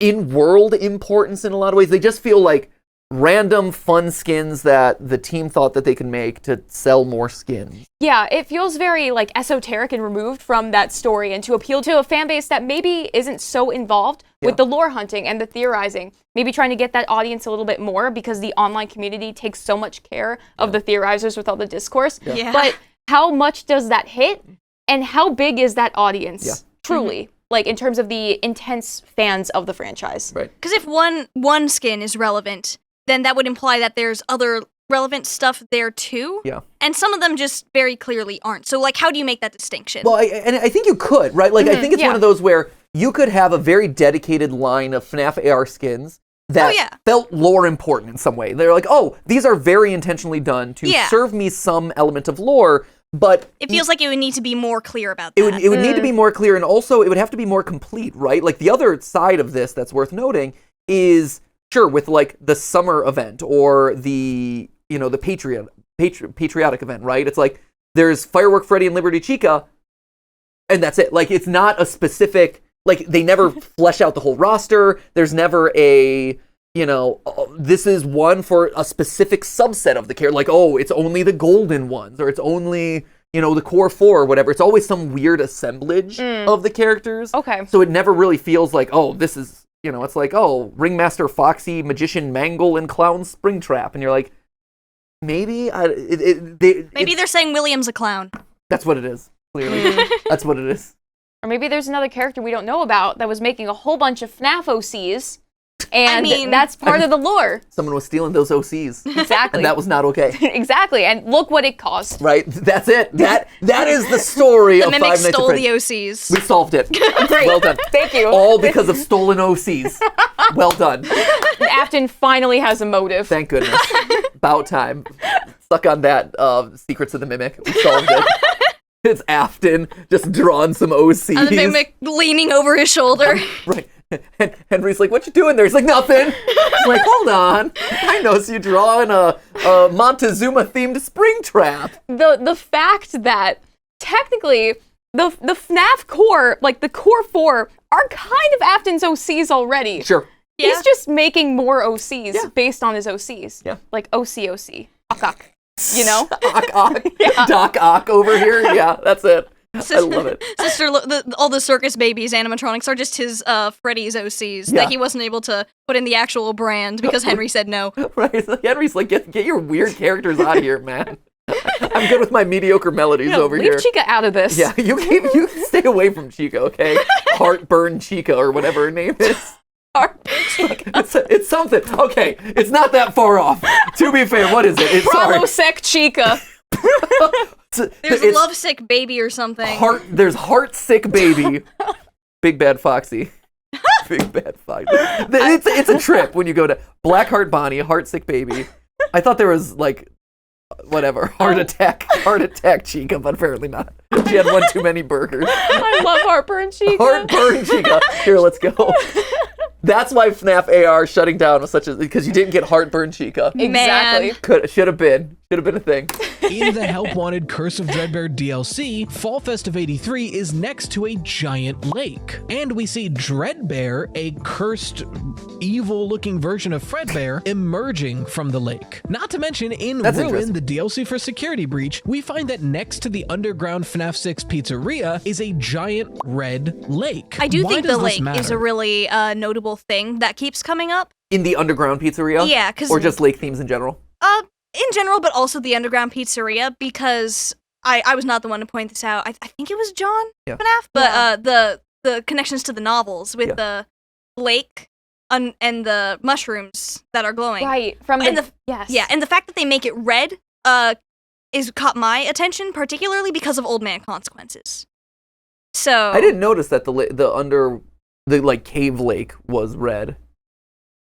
in-world importance in a lot of ways. They just feel like random fun skins that the team thought that they could make to sell more skins. Yeah, it feels very like esoteric and removed from that story, and to appeal to a fan base that maybe isn't so involved with the lore hunting and the theorizing. Maybe trying to get that audience a little bit more, because the online community takes so much care of the theorizers with all the discourse. Yeah. But how much does that hit, and how big is that audience truly? Like, in terms of the intense fans of the franchise. Right. Because if one skin is relevant, then that would imply that there's other relevant stuff there too. Yeah. And some of them just very clearly aren't. So, like, how do you make that distinction? Well, I think you could, right? Like, I think it's one of those where you could have a very dedicated line of FNAF AR skins that felt lore important in some way. They're like, oh, these are very intentionally done to serve me some element of lore. But it feels like it would need to be more clear about that. It would need to be more clear, and also it would have to be more complete, right? Like, the other side of this that's worth noting is, sure, with like the summer event or the, the patriotic event, right? It's like there's Firework Freddy and Liberty Chica, and that's it. Like, it's not a specific, like, they never flesh out the whole roster. There's never a, this is one for a specific subset of the character. Like, oh, it's only the golden ones, or it's only, the core 4 or whatever. It's always some weird assemblage of the characters. Okay. So it never really feels like, oh, this is, it's like, oh, Ringmaster Foxy, Magician Mangle, and Clown Springtrap. And you're like, maybe? Maybe they're saying William's a clown. That's what it is, clearly. That's what it is. Or maybe there's another character we don't know about that was making a whole bunch of FNAF OCs. And that's part of the lore. Someone was stealing those OCs. Exactly. And that was not okay. Exactly. And look what it cost. Right. That's it. That is the story of Five Nights at Freddy's. The mimics stole the OCs. We solved it. Great. Well done. Thank you. All because of stolen OCs. Well done. Afton finally has a motive. Thank goodness. About time. Stuck on that Secrets of the Mimic. We solved it. It's Afton just drawing some OCs. And the mimic leaning over his shoulder. Right. And Henry's like, what you doing there? He's like, nothing. He's like, hold on. I noticed you drawing a Montezuma-themed spring trap. The fact that technically the FNAF core, like the core 4, are kind of Afton's OCs already. Sure. Yeah. He's just making more OCs based on his OCs. Yeah. Like OC. Ok. You know? Ock. Yeah. Doc Ock over here. Yeah, that's it. I love it. Sister, all the circus babies animatronics are just his Freddy's OCs that he wasn't able to put in the actual brand because Henry said no. Right. So Henry's like, get your weird characters out of here, man. I'm good with my mediocre melodies over here. Leave Chica out of this. Yeah, you stay away from Chica, okay? Heartburn Chica or whatever her name is. It's something. Okay, it's not that far off. To be fair, what is it? It's Promosec Chica. There's a lovesick baby or something. There's heartsick baby. Big Bad Foxy. Big Bad Foxy. It's a trip when you go to Blackheart Bonnie, heartsick baby. I thought there was like whatever, heart attack Chica, but apparently not. She had one too many burgers. I love Heartburn Chica. Heartburn Chica. Here, let's go. That's why FNAF AR shutting down was because you didn't get Heartburn Chica. Exactly. Should have been a thing. In the Help Wanted Curse of Dreadbear DLC, Fall Fest of 83 is next to a giant lake. And we see Dreadbear, a cursed, evil-looking version of Fredbear, emerging from the lake. Not to mention, in Ruin, the DLC for Security Breach, we find that next to the underground FNAF 6 pizzeria is a giant red lake. I do think the lake matter? is a really notable thing that keeps coming up. In the underground pizzeria? Yeah, because... Or just lake themes in general? In general, but also the underground pizzeria, because I was not the one to point this out. I think it was John FNAF, but the connections to the novels with the lake and the mushrooms that are glowing. Right. Yes. Yeah, and the fact that they make it red is caught my attention, particularly because of Old Man Consequences. So I didn't notice that the cave lake was red.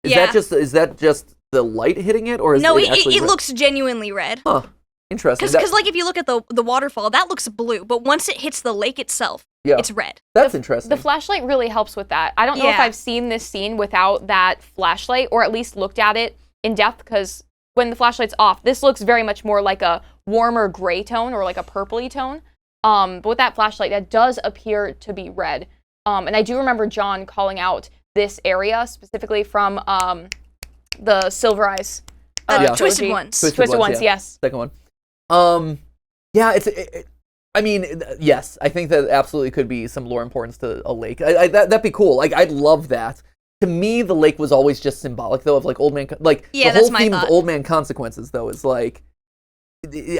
Is that just the light hitting it, or is no? It actually it looks genuinely red. Huh. Interesting. Because like if you look at the waterfall, that looks blue, but once it hits the lake itself, it's red. That's interesting. The flashlight really helps with that. I don't know if I've seen this scene without that flashlight, or at least looked at it in depth, because when the flashlight's off, this looks very much more like a warmer gray tone or like a purpley tone. But with that flashlight, that does appear to be red. And I do remember John calling out this area specifically from the Silver Eyes. Twisted Ones. Twisted Ones, yes. Second one. I mean, yes, I think that absolutely could be some lore importance to a lake. That'd be cool. Like, I'd love that. To me, the lake was always just symbolic, though, of like old man. Like the whole theme of Old Man Consequences, though, is like,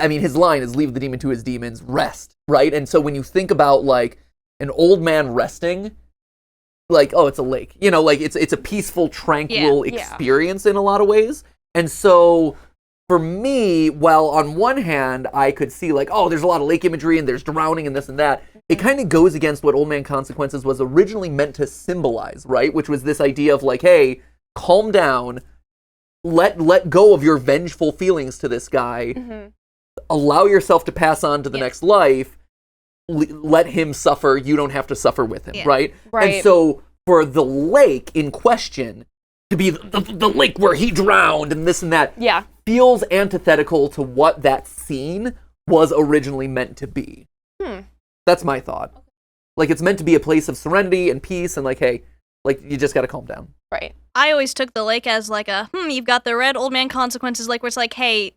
I mean, his line is "Leave the demon to his demons, rest," right? And so when you think about like an old man resting, like, oh, it's a lake, you know, like it's a peaceful, tranquil experience in a lot of ways. And so for me, while on one hand I could see like, oh, there's a lot of lake imagery and there's drowning and this and that, it kind of goes against what Old Man Consequences was originally meant to symbolize, right? Which was this idea of like, hey, calm down, let go of your vengeful feelings to this guy, allow yourself to pass on to the next life, let him suffer, you don't have to suffer with him, right? And so for the lake in question to be the lake where he drowned and this and that, feels antithetical to what that scene was originally meant to be. That's my thought. Like, it's meant to be a place of serenity and peace and like, hey, like, you just gotta calm down. Right. I always took the lake as like you've got the red Old Man Consequences, like where it's like, hey,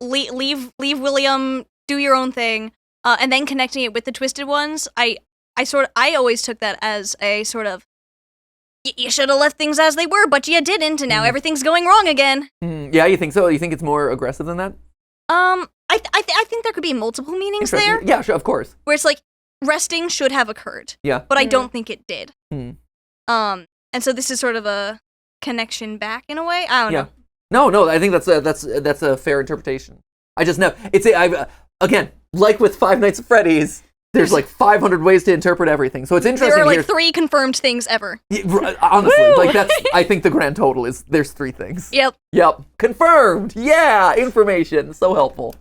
leave William, do your own thing, and then connecting it with the Twisted Ones. I always took that as a sort of, you should have left things as they were, but you didn't, and now everything's going wrong again. Yeah, you think so? You think it's more aggressive than that? I think there could be multiple meanings there. Yeah, sure, of course. Where it's like, resting should have occurred. Yeah. But I don't think it did. And so this is sort of a connection back in a way. I don't know. No, I think that's a fair interpretation. I just know again, like with Five Nights at Freddy's, there's like 500 ways to interpret everything. So it's interesting. There are like 3 confirmed things ever. Honestly, like that's, I think the grand total is there's 3 things. Yep. Confirmed. Yeah, information. So helpful.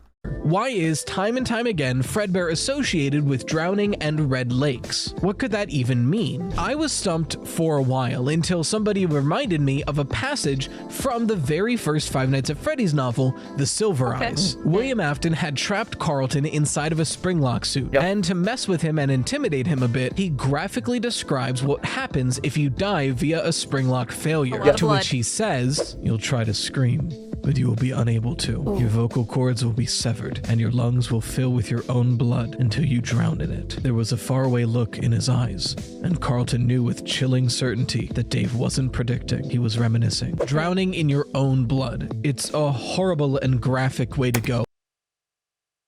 Why is time and time again Fredbear associated with drowning and red lakes? What could that even mean? I was stumped for a while until somebody reminded me of a passage from the very first Five Nights at Freddy's novel, The Silver Eyes. William Afton had trapped Carlton inside of a springlock suit, and to mess with him and intimidate him a bit, he graphically describes what happens if you die via a springlock failure, to which he says, "You'll try to scream, but you will be unable to. Your vocal cords will be severed, and your lungs will fill with your own blood until you drown in it." There was a faraway look in his eyes, and Carlton knew with chilling certainty that Dave wasn't predicting. He was reminiscing. Drowning in your own blood. It's a horrible and graphic way to go.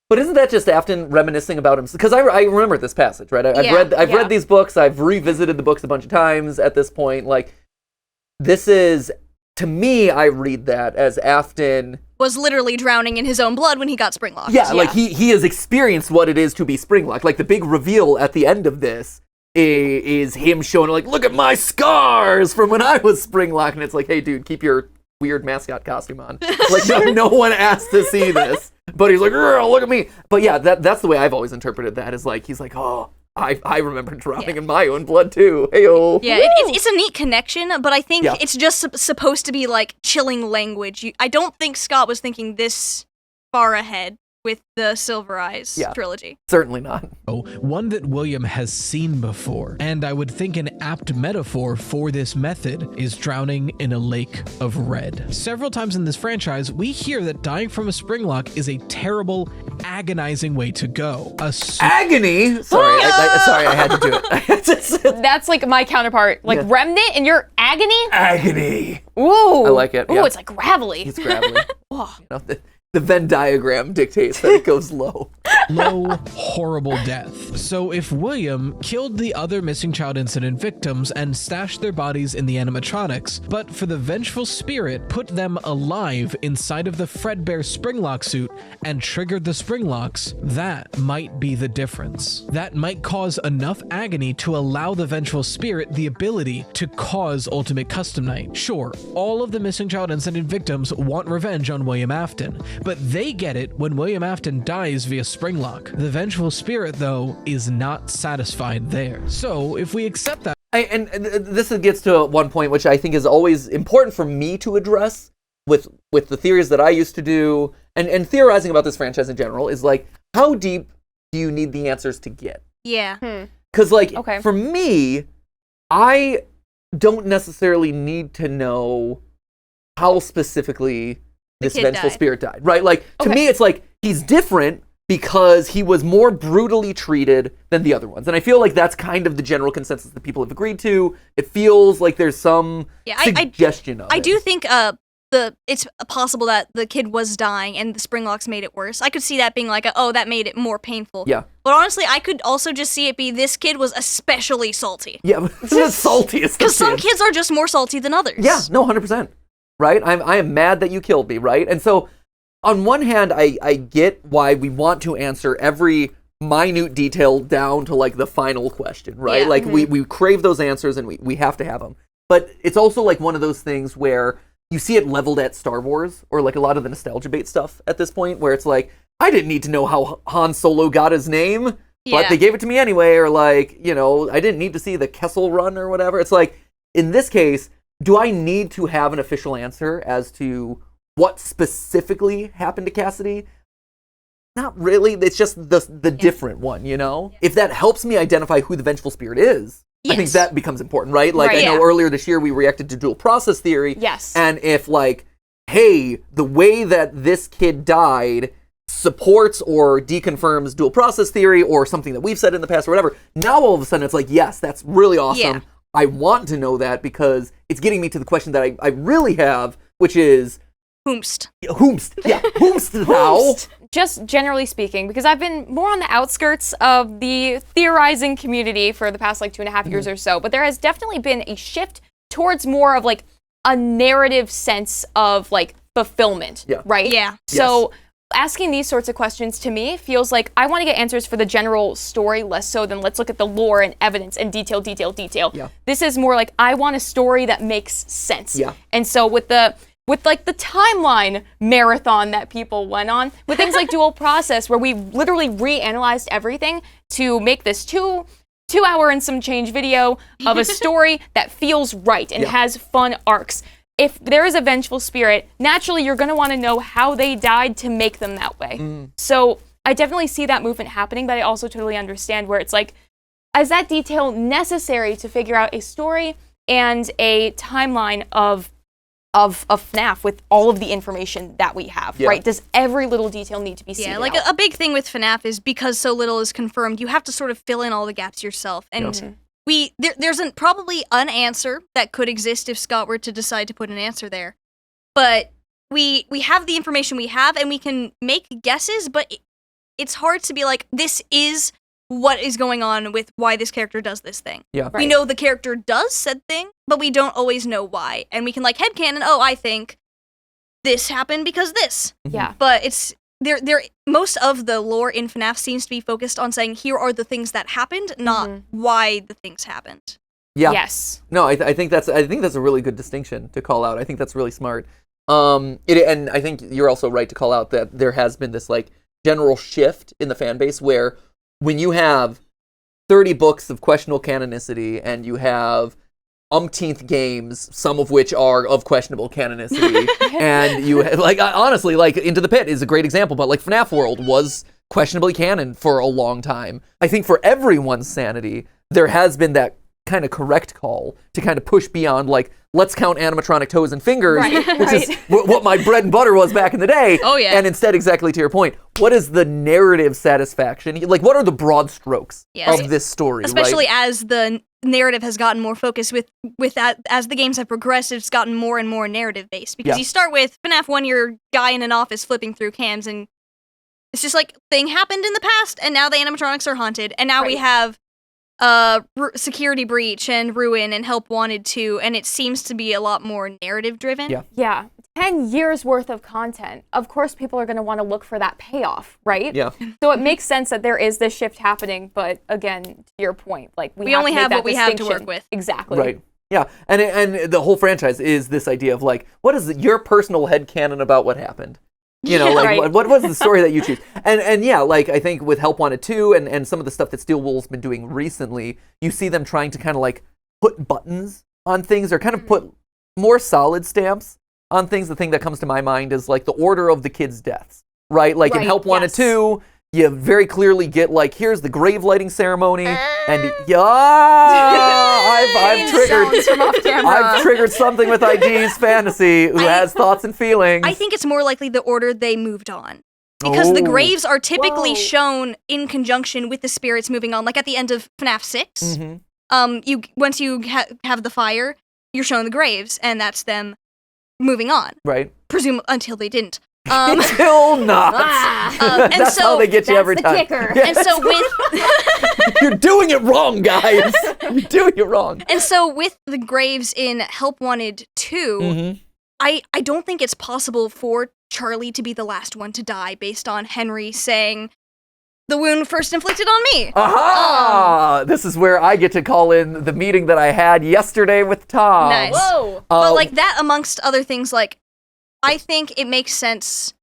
But isn't that just Afton reminiscing about him? Because I remember this passage, right? I've read these books. I've revisited the books a bunch of times at this point. Like, this is, to me, I read that as Afton was literally drowning in his own blood when he got springlocked. Yeah, like he has experienced what it is to be springlocked. Like, the big reveal at the end of this is him showing, like, look at my scars from when I was springlocked. And it's like, hey, dude, keep your weird mascot costume on. Like, no one asked to see this. But he's like, look at me. But yeah, that's the way I've always interpreted that, is like, he's like, oh, I remember drowning in my own blood too. Hey-o. Yeah, it's a neat connection, but I think it's just supposed to be like chilling language. I don't think Scott was thinking this far ahead with the Silver Eyes trilogy. Certainly not. Oh, one that William has seen before, and I would think an apt metaphor for this method is drowning in a lake of red. Several times in this franchise, we hear that dying from a springlock is a terrible, agonizing way to go. Agony? Sorry, I had to do it. That's like my counterpart. Like, Remnant and your agony? Agony. Ooh. I like it. Ooh, it's like gravelly. It's gravelly. The Venn diagram dictates that it goes low. Low, horrible death. So if William killed the other missing child incident victims and stashed their bodies in the animatronics, but for the vengeful spirit put them alive inside of the Fredbear springlock suit and triggered the springlocks, that might be the difference. That might cause enough agony to allow the vengeful spirit the ability to cause Ultimate Custom Night. Sure, all of the missing child incident victims want revenge on William Afton, but they get it when William Afton dies via springlock. The vengeful spirit, though, is not satisfied there. So, if we accept that... This gets to one point which I think is always important for me to address with the theories that I used to do, and theorizing about this franchise in general, is like, how deep do you need the answers to get? Yeah. Because, for me, I don't necessarily need to know how specifically this vengeful spirit died, right? Like, to me, it's like, he's different because he was more brutally treated than the other ones. And I feel like that's kind of the general consensus that people have agreed to. It feels like there's some suggestion of it. I do think it's possible that the kid was dying and the springlocks made it worse. I could see that being like, that made it more painful. Yeah. But honestly, I could also just see it be this kid was especially salty. Yeah, the saltiest. Because some kids are just more salty than others. Yeah, no, 100%. Right? I am mad that you killed me, right? And so, on one hand, I get why we want to answer every minute detail down to, like, the final question, right? Yeah. Like, we crave those answers and we have to have them. But it's also, like, one of those things where you see it leveled at Star Wars, or, like, a lot of the nostalgia bait stuff at this point, where it's like, I didn't need to know how Han Solo got his name, but they gave it to me anyway, or, like, I didn't need to see the Kessel Run or whatever. It's like, in this case, do I need to have an official answer as to what specifically happened to Cassidy? Not really. It's just the different one, If that helps me identify who the vengeful spirit is, I think that becomes important, right? Like, I know earlier this year we reacted to dual process theory. Yes. And if, like, hey, the way that this kid died supports or deconfirms dual process theory or something that we've said in the past or whatever, now all of a sudden it's like, yes, that's really awesome. Yeah. I want to know that because it's getting me to the question that I really have, which is... Whomst. Whomst. Yeah, whomst thou? Just generally speaking, because I've been more on the outskirts of the theorizing community for the past, 2.5 years or so, but there has definitely been a shift towards more of, a narrative sense of, fulfillment, right? Yeah. So... asking these sorts of questions to me feels like I want to get answers for the general story less so than let's look at the lore and evidence and detail. Yeah. This is more like I want a story that makes sense. Yeah. And so with with like the timeline marathon that people went on, with things like dual process, where we literally reanalyzed everything to make this 2-hour and some change video of a story that feels right and has fun arcs. If there is a vengeful spirit, naturally you're going to want to know how they died to make them that way. So I definitely see that movement happening, but I also totally understand where it's like, is that detail necessary to figure out a story and a timeline of FNAF with all of the information that we have, right? Does every little detail need to be seen? Yeah, like a big thing with FNAF is because so little is confirmed, you have to sort of fill in all the gaps yourself. And there's probably an answer that could exist if Scott were to decide to put an answer there. But we have the information we have, and we can make guesses, but it's hard to be like, this is what is going on with why this character does this thing. Yeah. We know the character does said thing, but we don't always know why. And we can like headcanon, I think this happened because this. Yeah. But it's most of the lore in FNAF seems to be focused on saying here are the things that happened, not why the things happened. Yeah. Yes. No, I think that's a really good distinction to call out. I think that's really smart. And I think you're also right to call out that there has been this like general shift in the fan base where when you have 30 books of questionable canonicity and you have umpteenth games, some of which are of questionable canonicity, and you like honestly, like Into the Pit is a great example, but like FNAF World was questionably canon for a long time. I think for everyone's sanity, there has been that kind of correct call to kind of push beyond like, let's count animatronic toes and fingers, which is what my bread and butter was back in the day. Oh, yeah. And instead, exactly to your point, what is the narrative satisfaction? Like, what are the broad strokes of this story? Especially right? as the narrative has gotten more focused with that, as the games have progressed, it's gotten more and more narrative based. Because you start with FNAF 1, you're a guy in an office flipping through cans, and it's just like, thing happened in the past, and now the animatronics are haunted, and now we have Security Breach and Ruin and Help Wanted 2, and it seems to be a lot more narrative driven. Yeah. 10 years worth of content. Of course, people are going to want to look for that payoff, right? Yeah. So it makes sense that there is this shift happening, but again, to your point, like we only have what we have to distinction. work with. Exactly. Right. Yeah. And the whole franchise is this idea of like, what is your personal headcanon about what happened? You know, like what was the story that you choose? And yeah, like I think with Help Wanted 2 and some of the stuff that Steel Wool's been doing recently, you see them trying to kind of like put buttons on things or kind of put more solid stamps on things. The thing that comes to my mind is like the order of the kids' deaths, right? Like in Help Wanted 2, you very clearly get like, here's the grave lighting ceremony, and I've triggered something with ID's fantasy who has thoughts and feelings. I think it's more likely the order they moved on. Because the graves are typically shown in conjunction with the spirits moving on. Like at the end of FNAF 6, once you have the fire, you're shown the graves, and that's them moving on. Right. Presume until they didn't. Until not. And that's so how they get you every the time. Kicker. And so with You're doing it wrong, guys. You're doing it wrong. And so with the graves in Help Wanted 2, I don't think it's possible for Charlie to be the last one to die based on Henry saying, the wound first inflicted on me. Aha! This is where I get to call in the meeting that I had yesterday with Tom. Nice. Whoa. But like that amongst other things, like I think it makes sense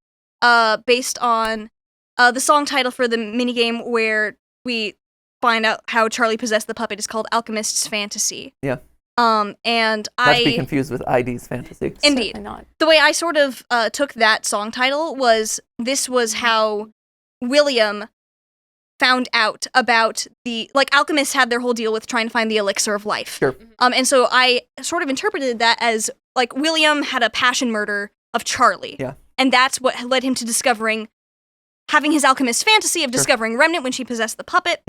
based on the song title for the minigame where we find out how Charlie possessed the puppet is called Alchemist's Fantasy. Yeah. And Not to be confused with ID's Fantasy. Indeed. Certainly not. The way I sort of took that song title was this was how William found out about like alchemists had their whole deal with trying to find the elixir of life. Sure. And so I sort of interpreted that as like William had a passion murder of Charlie. Yeah. And that's what led him to having his alchemist fantasy of discovering Remnant when she possessed the puppet.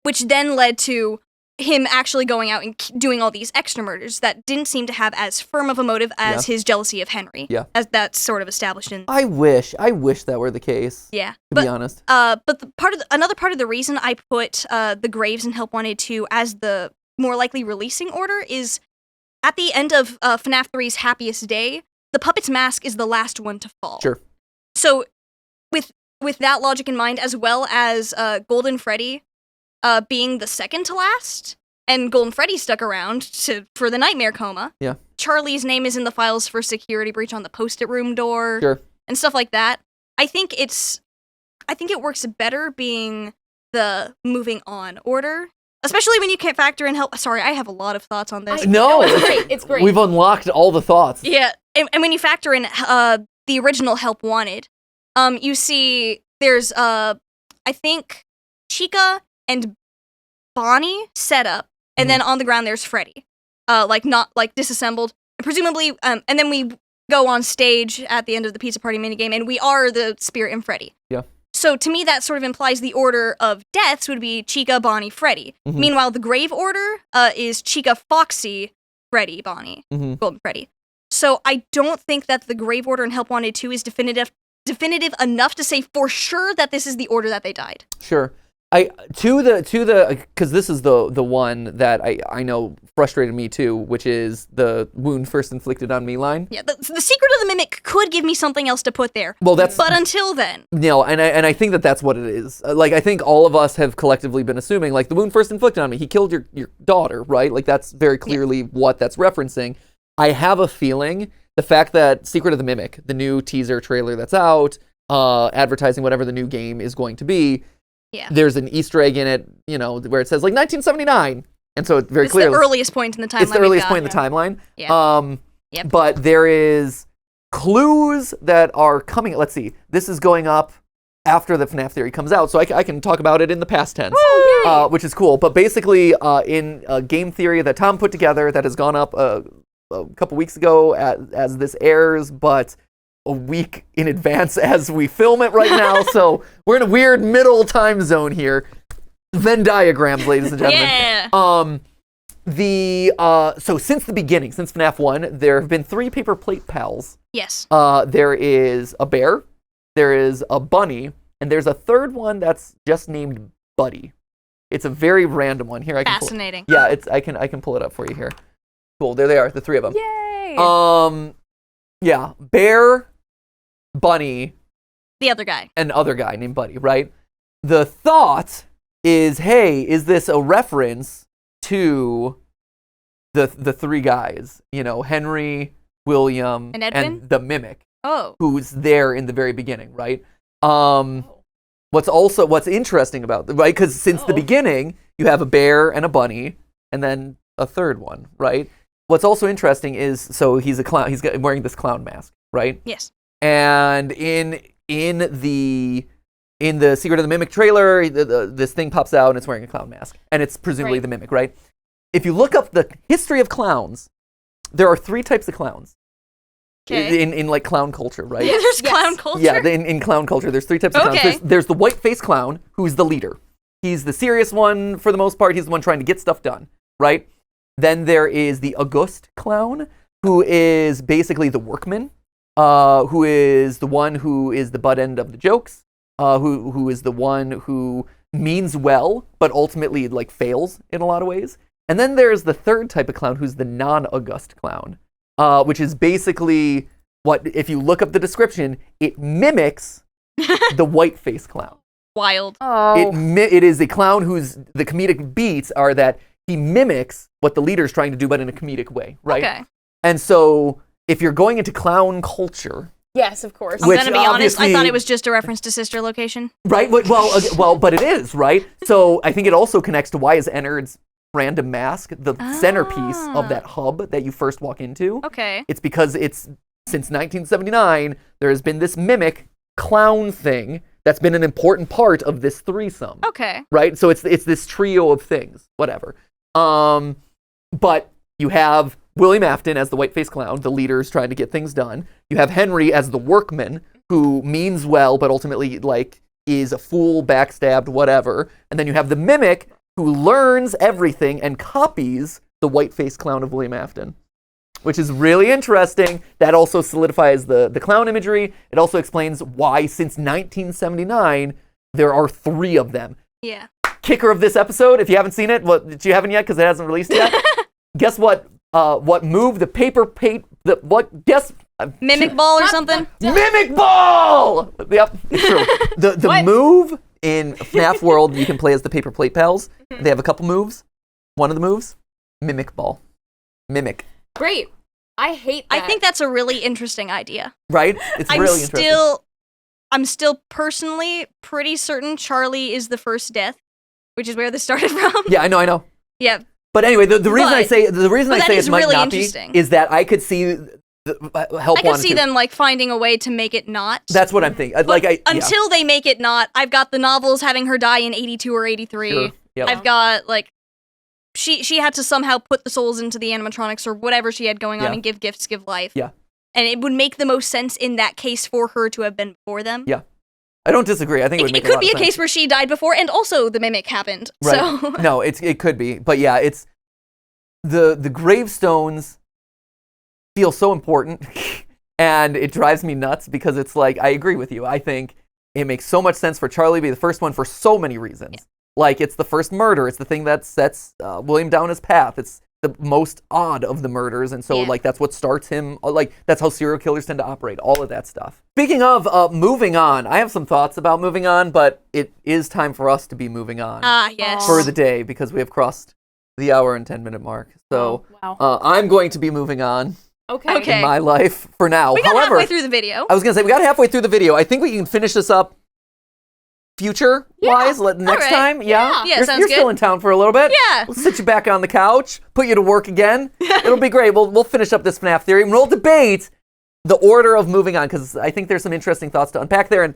Which then led to him actually going out and doing all these extra murders that didn't seem to have as firm of a motive as his jealousy of Henry. Yeah. As that's sort of established in. I wish that were the case. Yeah. To be honest. But another part of the reason I put the graves in Help Wanted 2 as the more likely releasing order is at the end of FNAF 3's Happiest Day, the puppet's mask is the last one to fall. Sure. So with that logic in mind, as well as Golden Freddy being the second to last, and Golden Freddy stuck around for the Nightmare Coma. Yeah. Charlie's name is in the files for security breach on the post-it room door. Sure. And stuff like that. I think it works better being the moving on order. Especially when you can't factor in help. Sorry, I have a lot of thoughts on this. No, it's great. It's great. We've unlocked all the thoughts. Yeah, and when you factor in the original Help Wanted, you see there's I think Chica and Bonnie set up, and then on the ground there's Freddy, not disassembled, and presumably, and then we go on stage at the end of the pizza party minigame, and we are the Spirit and Freddy. Yeah. So to me, that sort of implies the order of deaths would be Chica, Bonnie, Freddy. Mm-hmm. Meanwhile, the grave order is Chica, Foxy, Freddy, Bonnie, Golden Freddy. So I don't think that the grave order in Help Wanted 2 is definitive enough to say for sure that this is the order that they died. Sure. Because this is the one that I know frustrated me too, which is the wound first inflicted on me line. Yeah, the secret of the mimic could give me something else to put there. Well, but until then, and I think that's what it is. I think all of us have collectively been assuming the wound first inflicted on me. He killed your daughter, right? That's very clearly what that's referencing. I have a feeling the fact that Secret of the Mimic, the new teaser trailer that's out, advertising whatever the new game is going to be. Yeah. There's an Easter egg in it, where it says 1979, and so it's very clearly the earliest point in the timeline. It's the earliest point in the timeline. Yeah. But there is clues that are coming. Let's see. This is going up after the FNAF theory comes out, so I can talk about it in the past tense, which is cool. But basically, in a game theory that Tom put together that has gone up a couple weeks ago as this airs, but a week in advance as we film it right now, so we're in a weird middle time zone here. Venn diagrams, ladies and gentlemen. Yeah. So since the beginning, since FNAF 1, there have been 3 paper plate pals. Yes. There is a bear, there is a bunny, and there's a third one that's just named Buddy. It's a very random one. Here, Fascinating. I can pull it up for you here. Cool. There they are, the 3 of them. Yay. Yeah, bear, bunny, the other guy, and other guy named Buddy, right? The thought is, hey, is this a reference to the 3 guys? Henry, William, and Edwin? And the Mimic. Oh. Who's there in the very beginning, right? What's interesting about right? Because since the beginning, you have a bear and a bunny, and then a third one, right? What's also interesting is, so he's a clown. He's wearing this clown mask, right? Yes. And in the Secret of the Mimic trailer, this thing pops out and it's wearing a clown mask, and it's presumably the Mimic, right? If you look up the history of clowns, there are 3 types of clowns. Okay. In clown culture, right? Yeah, there's clown culture. Yeah, in clown culture, there's 3 types of clowns. There's the white-faced clown, who's the leader. He's the serious one for the most part. He's the one trying to get stuff done, right? Then there is the august clown, who is basically the workman, who is the one who is the butt end of the jokes, who is the one who means well, but ultimately fails in a lot of ways. And then there's the third type of clown, who's the non-august clown, which is basically what, if you look up the description, it mimics the white-faced clown. Wild. Oh. It is a clown whose the comedic beats are that he mimics what the leader's trying to do, but in a comedic way, right? Okay. And so, if you're going into clown culture, yes, of course. I'm gonna be honest. I thought it was just a reference to Sister Location. Right? Well, but it is, right? So I think it also connects to why is Ennard's random mask the centerpiece of that hub that you first walk into. Okay. It's because since 1979, there has been this mimic clown thing that's been an important part of this threesome. Okay. Right? So it's this trio of things, whatever. But you have William Afton as the white-faced clown, the leader's trying to get things done. You have Henry as the workman, who means well, but ultimately, is a fool, backstabbed, whatever. And then you have the Mimic, who learns everything and copies the white-faced clown of William Afton, which is really interesting. That also solidifies the clown imagery. It also explains why, since 1979, there are 3 of them. Yeah. Kicker of this episode, if you haven't seen it, you haven't yet because it hasn't released yet. Guess what? What move the paper plate? Guess Mimic ball or something? Mimic ball. Yep, it's true. The move in FNAF World, you can play as the paper plate pals. They have a couple moves. One of the moves, mimic ball. Mimic. Great. I hate that. I think that's a really interesting idea. Right? It's really interesting. I'm still personally pretty certain Charlie is the first death, which is where this started from. Yeah, I know. Yeah. But anyway, the reason I say it might really not be is that I could see help. I could see them like finding a way to make it not. That's what I'm thinking. Until they make it not, I've got the novels having her die in 82 or 83. Sure. Yep. I've got like she had to somehow put the souls into the animatronics or whatever she had going on and give gifts, give life. Yeah. And it would make the most sense in that case for her to have been before them. Yeah. I don't disagree. I think it would make could be a sense. case where she died before and also the mimic happened. Right. So No, it could be. But yeah, it's the gravestones feel so important and it drives me nuts because it's like, I agree with you. I think it makes so much sense for Charlie to be the first one for so many reasons. Yeah. Like, it's the first murder. It's the thing that sets William down his path. It's the most odd of the murders, and so like that's what starts him. Like, that's how serial killers tend to operate. All of that stuff. Speaking of moving on, I have some thoughts about moving on, but it is time for us to be moving on. Yes. For the day, because we have crossed the hour and 10-minute mark. So I'm going to be moving on. Okay. In my life for now. We got halfway through the video. I was gonna say we got halfway through the video. I think we can finish this up. Future-wise, next time, Yeah, you're sounds still good. in town for a little bit. Yeah. We'll sit you back on the couch, put you to work again. It'll be great. We'll finish up this FNAF theory, and we'll debate the order of moving on, because I think there's some interesting thoughts to unpack there, and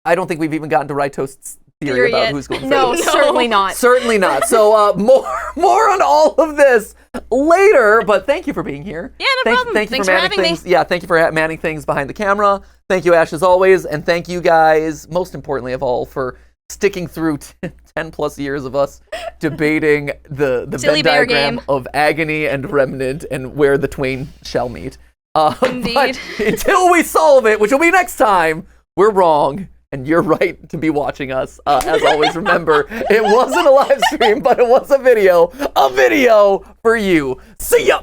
I don't think we've even gotten to Right Toast's theory about who's going No, first. certainly not. Certainly not. So more on all of this later, but thank you for being here. Yeah, no problem. Thank you Thanks for for manning having things. Yeah, thank you for manning things behind the camera. Thank you, Ash, as always, and thank you guys, most importantly of all, for sticking through 10 plus years of us debating the Silly Venn bear diagram game. of agony and remnant and where the twain shall meet. Indeed. But until we solve it, which will be next time, we're wrong. And you're right to be watching us. As always, remember, it wasn't a live stream, but it was a video for you. See ya!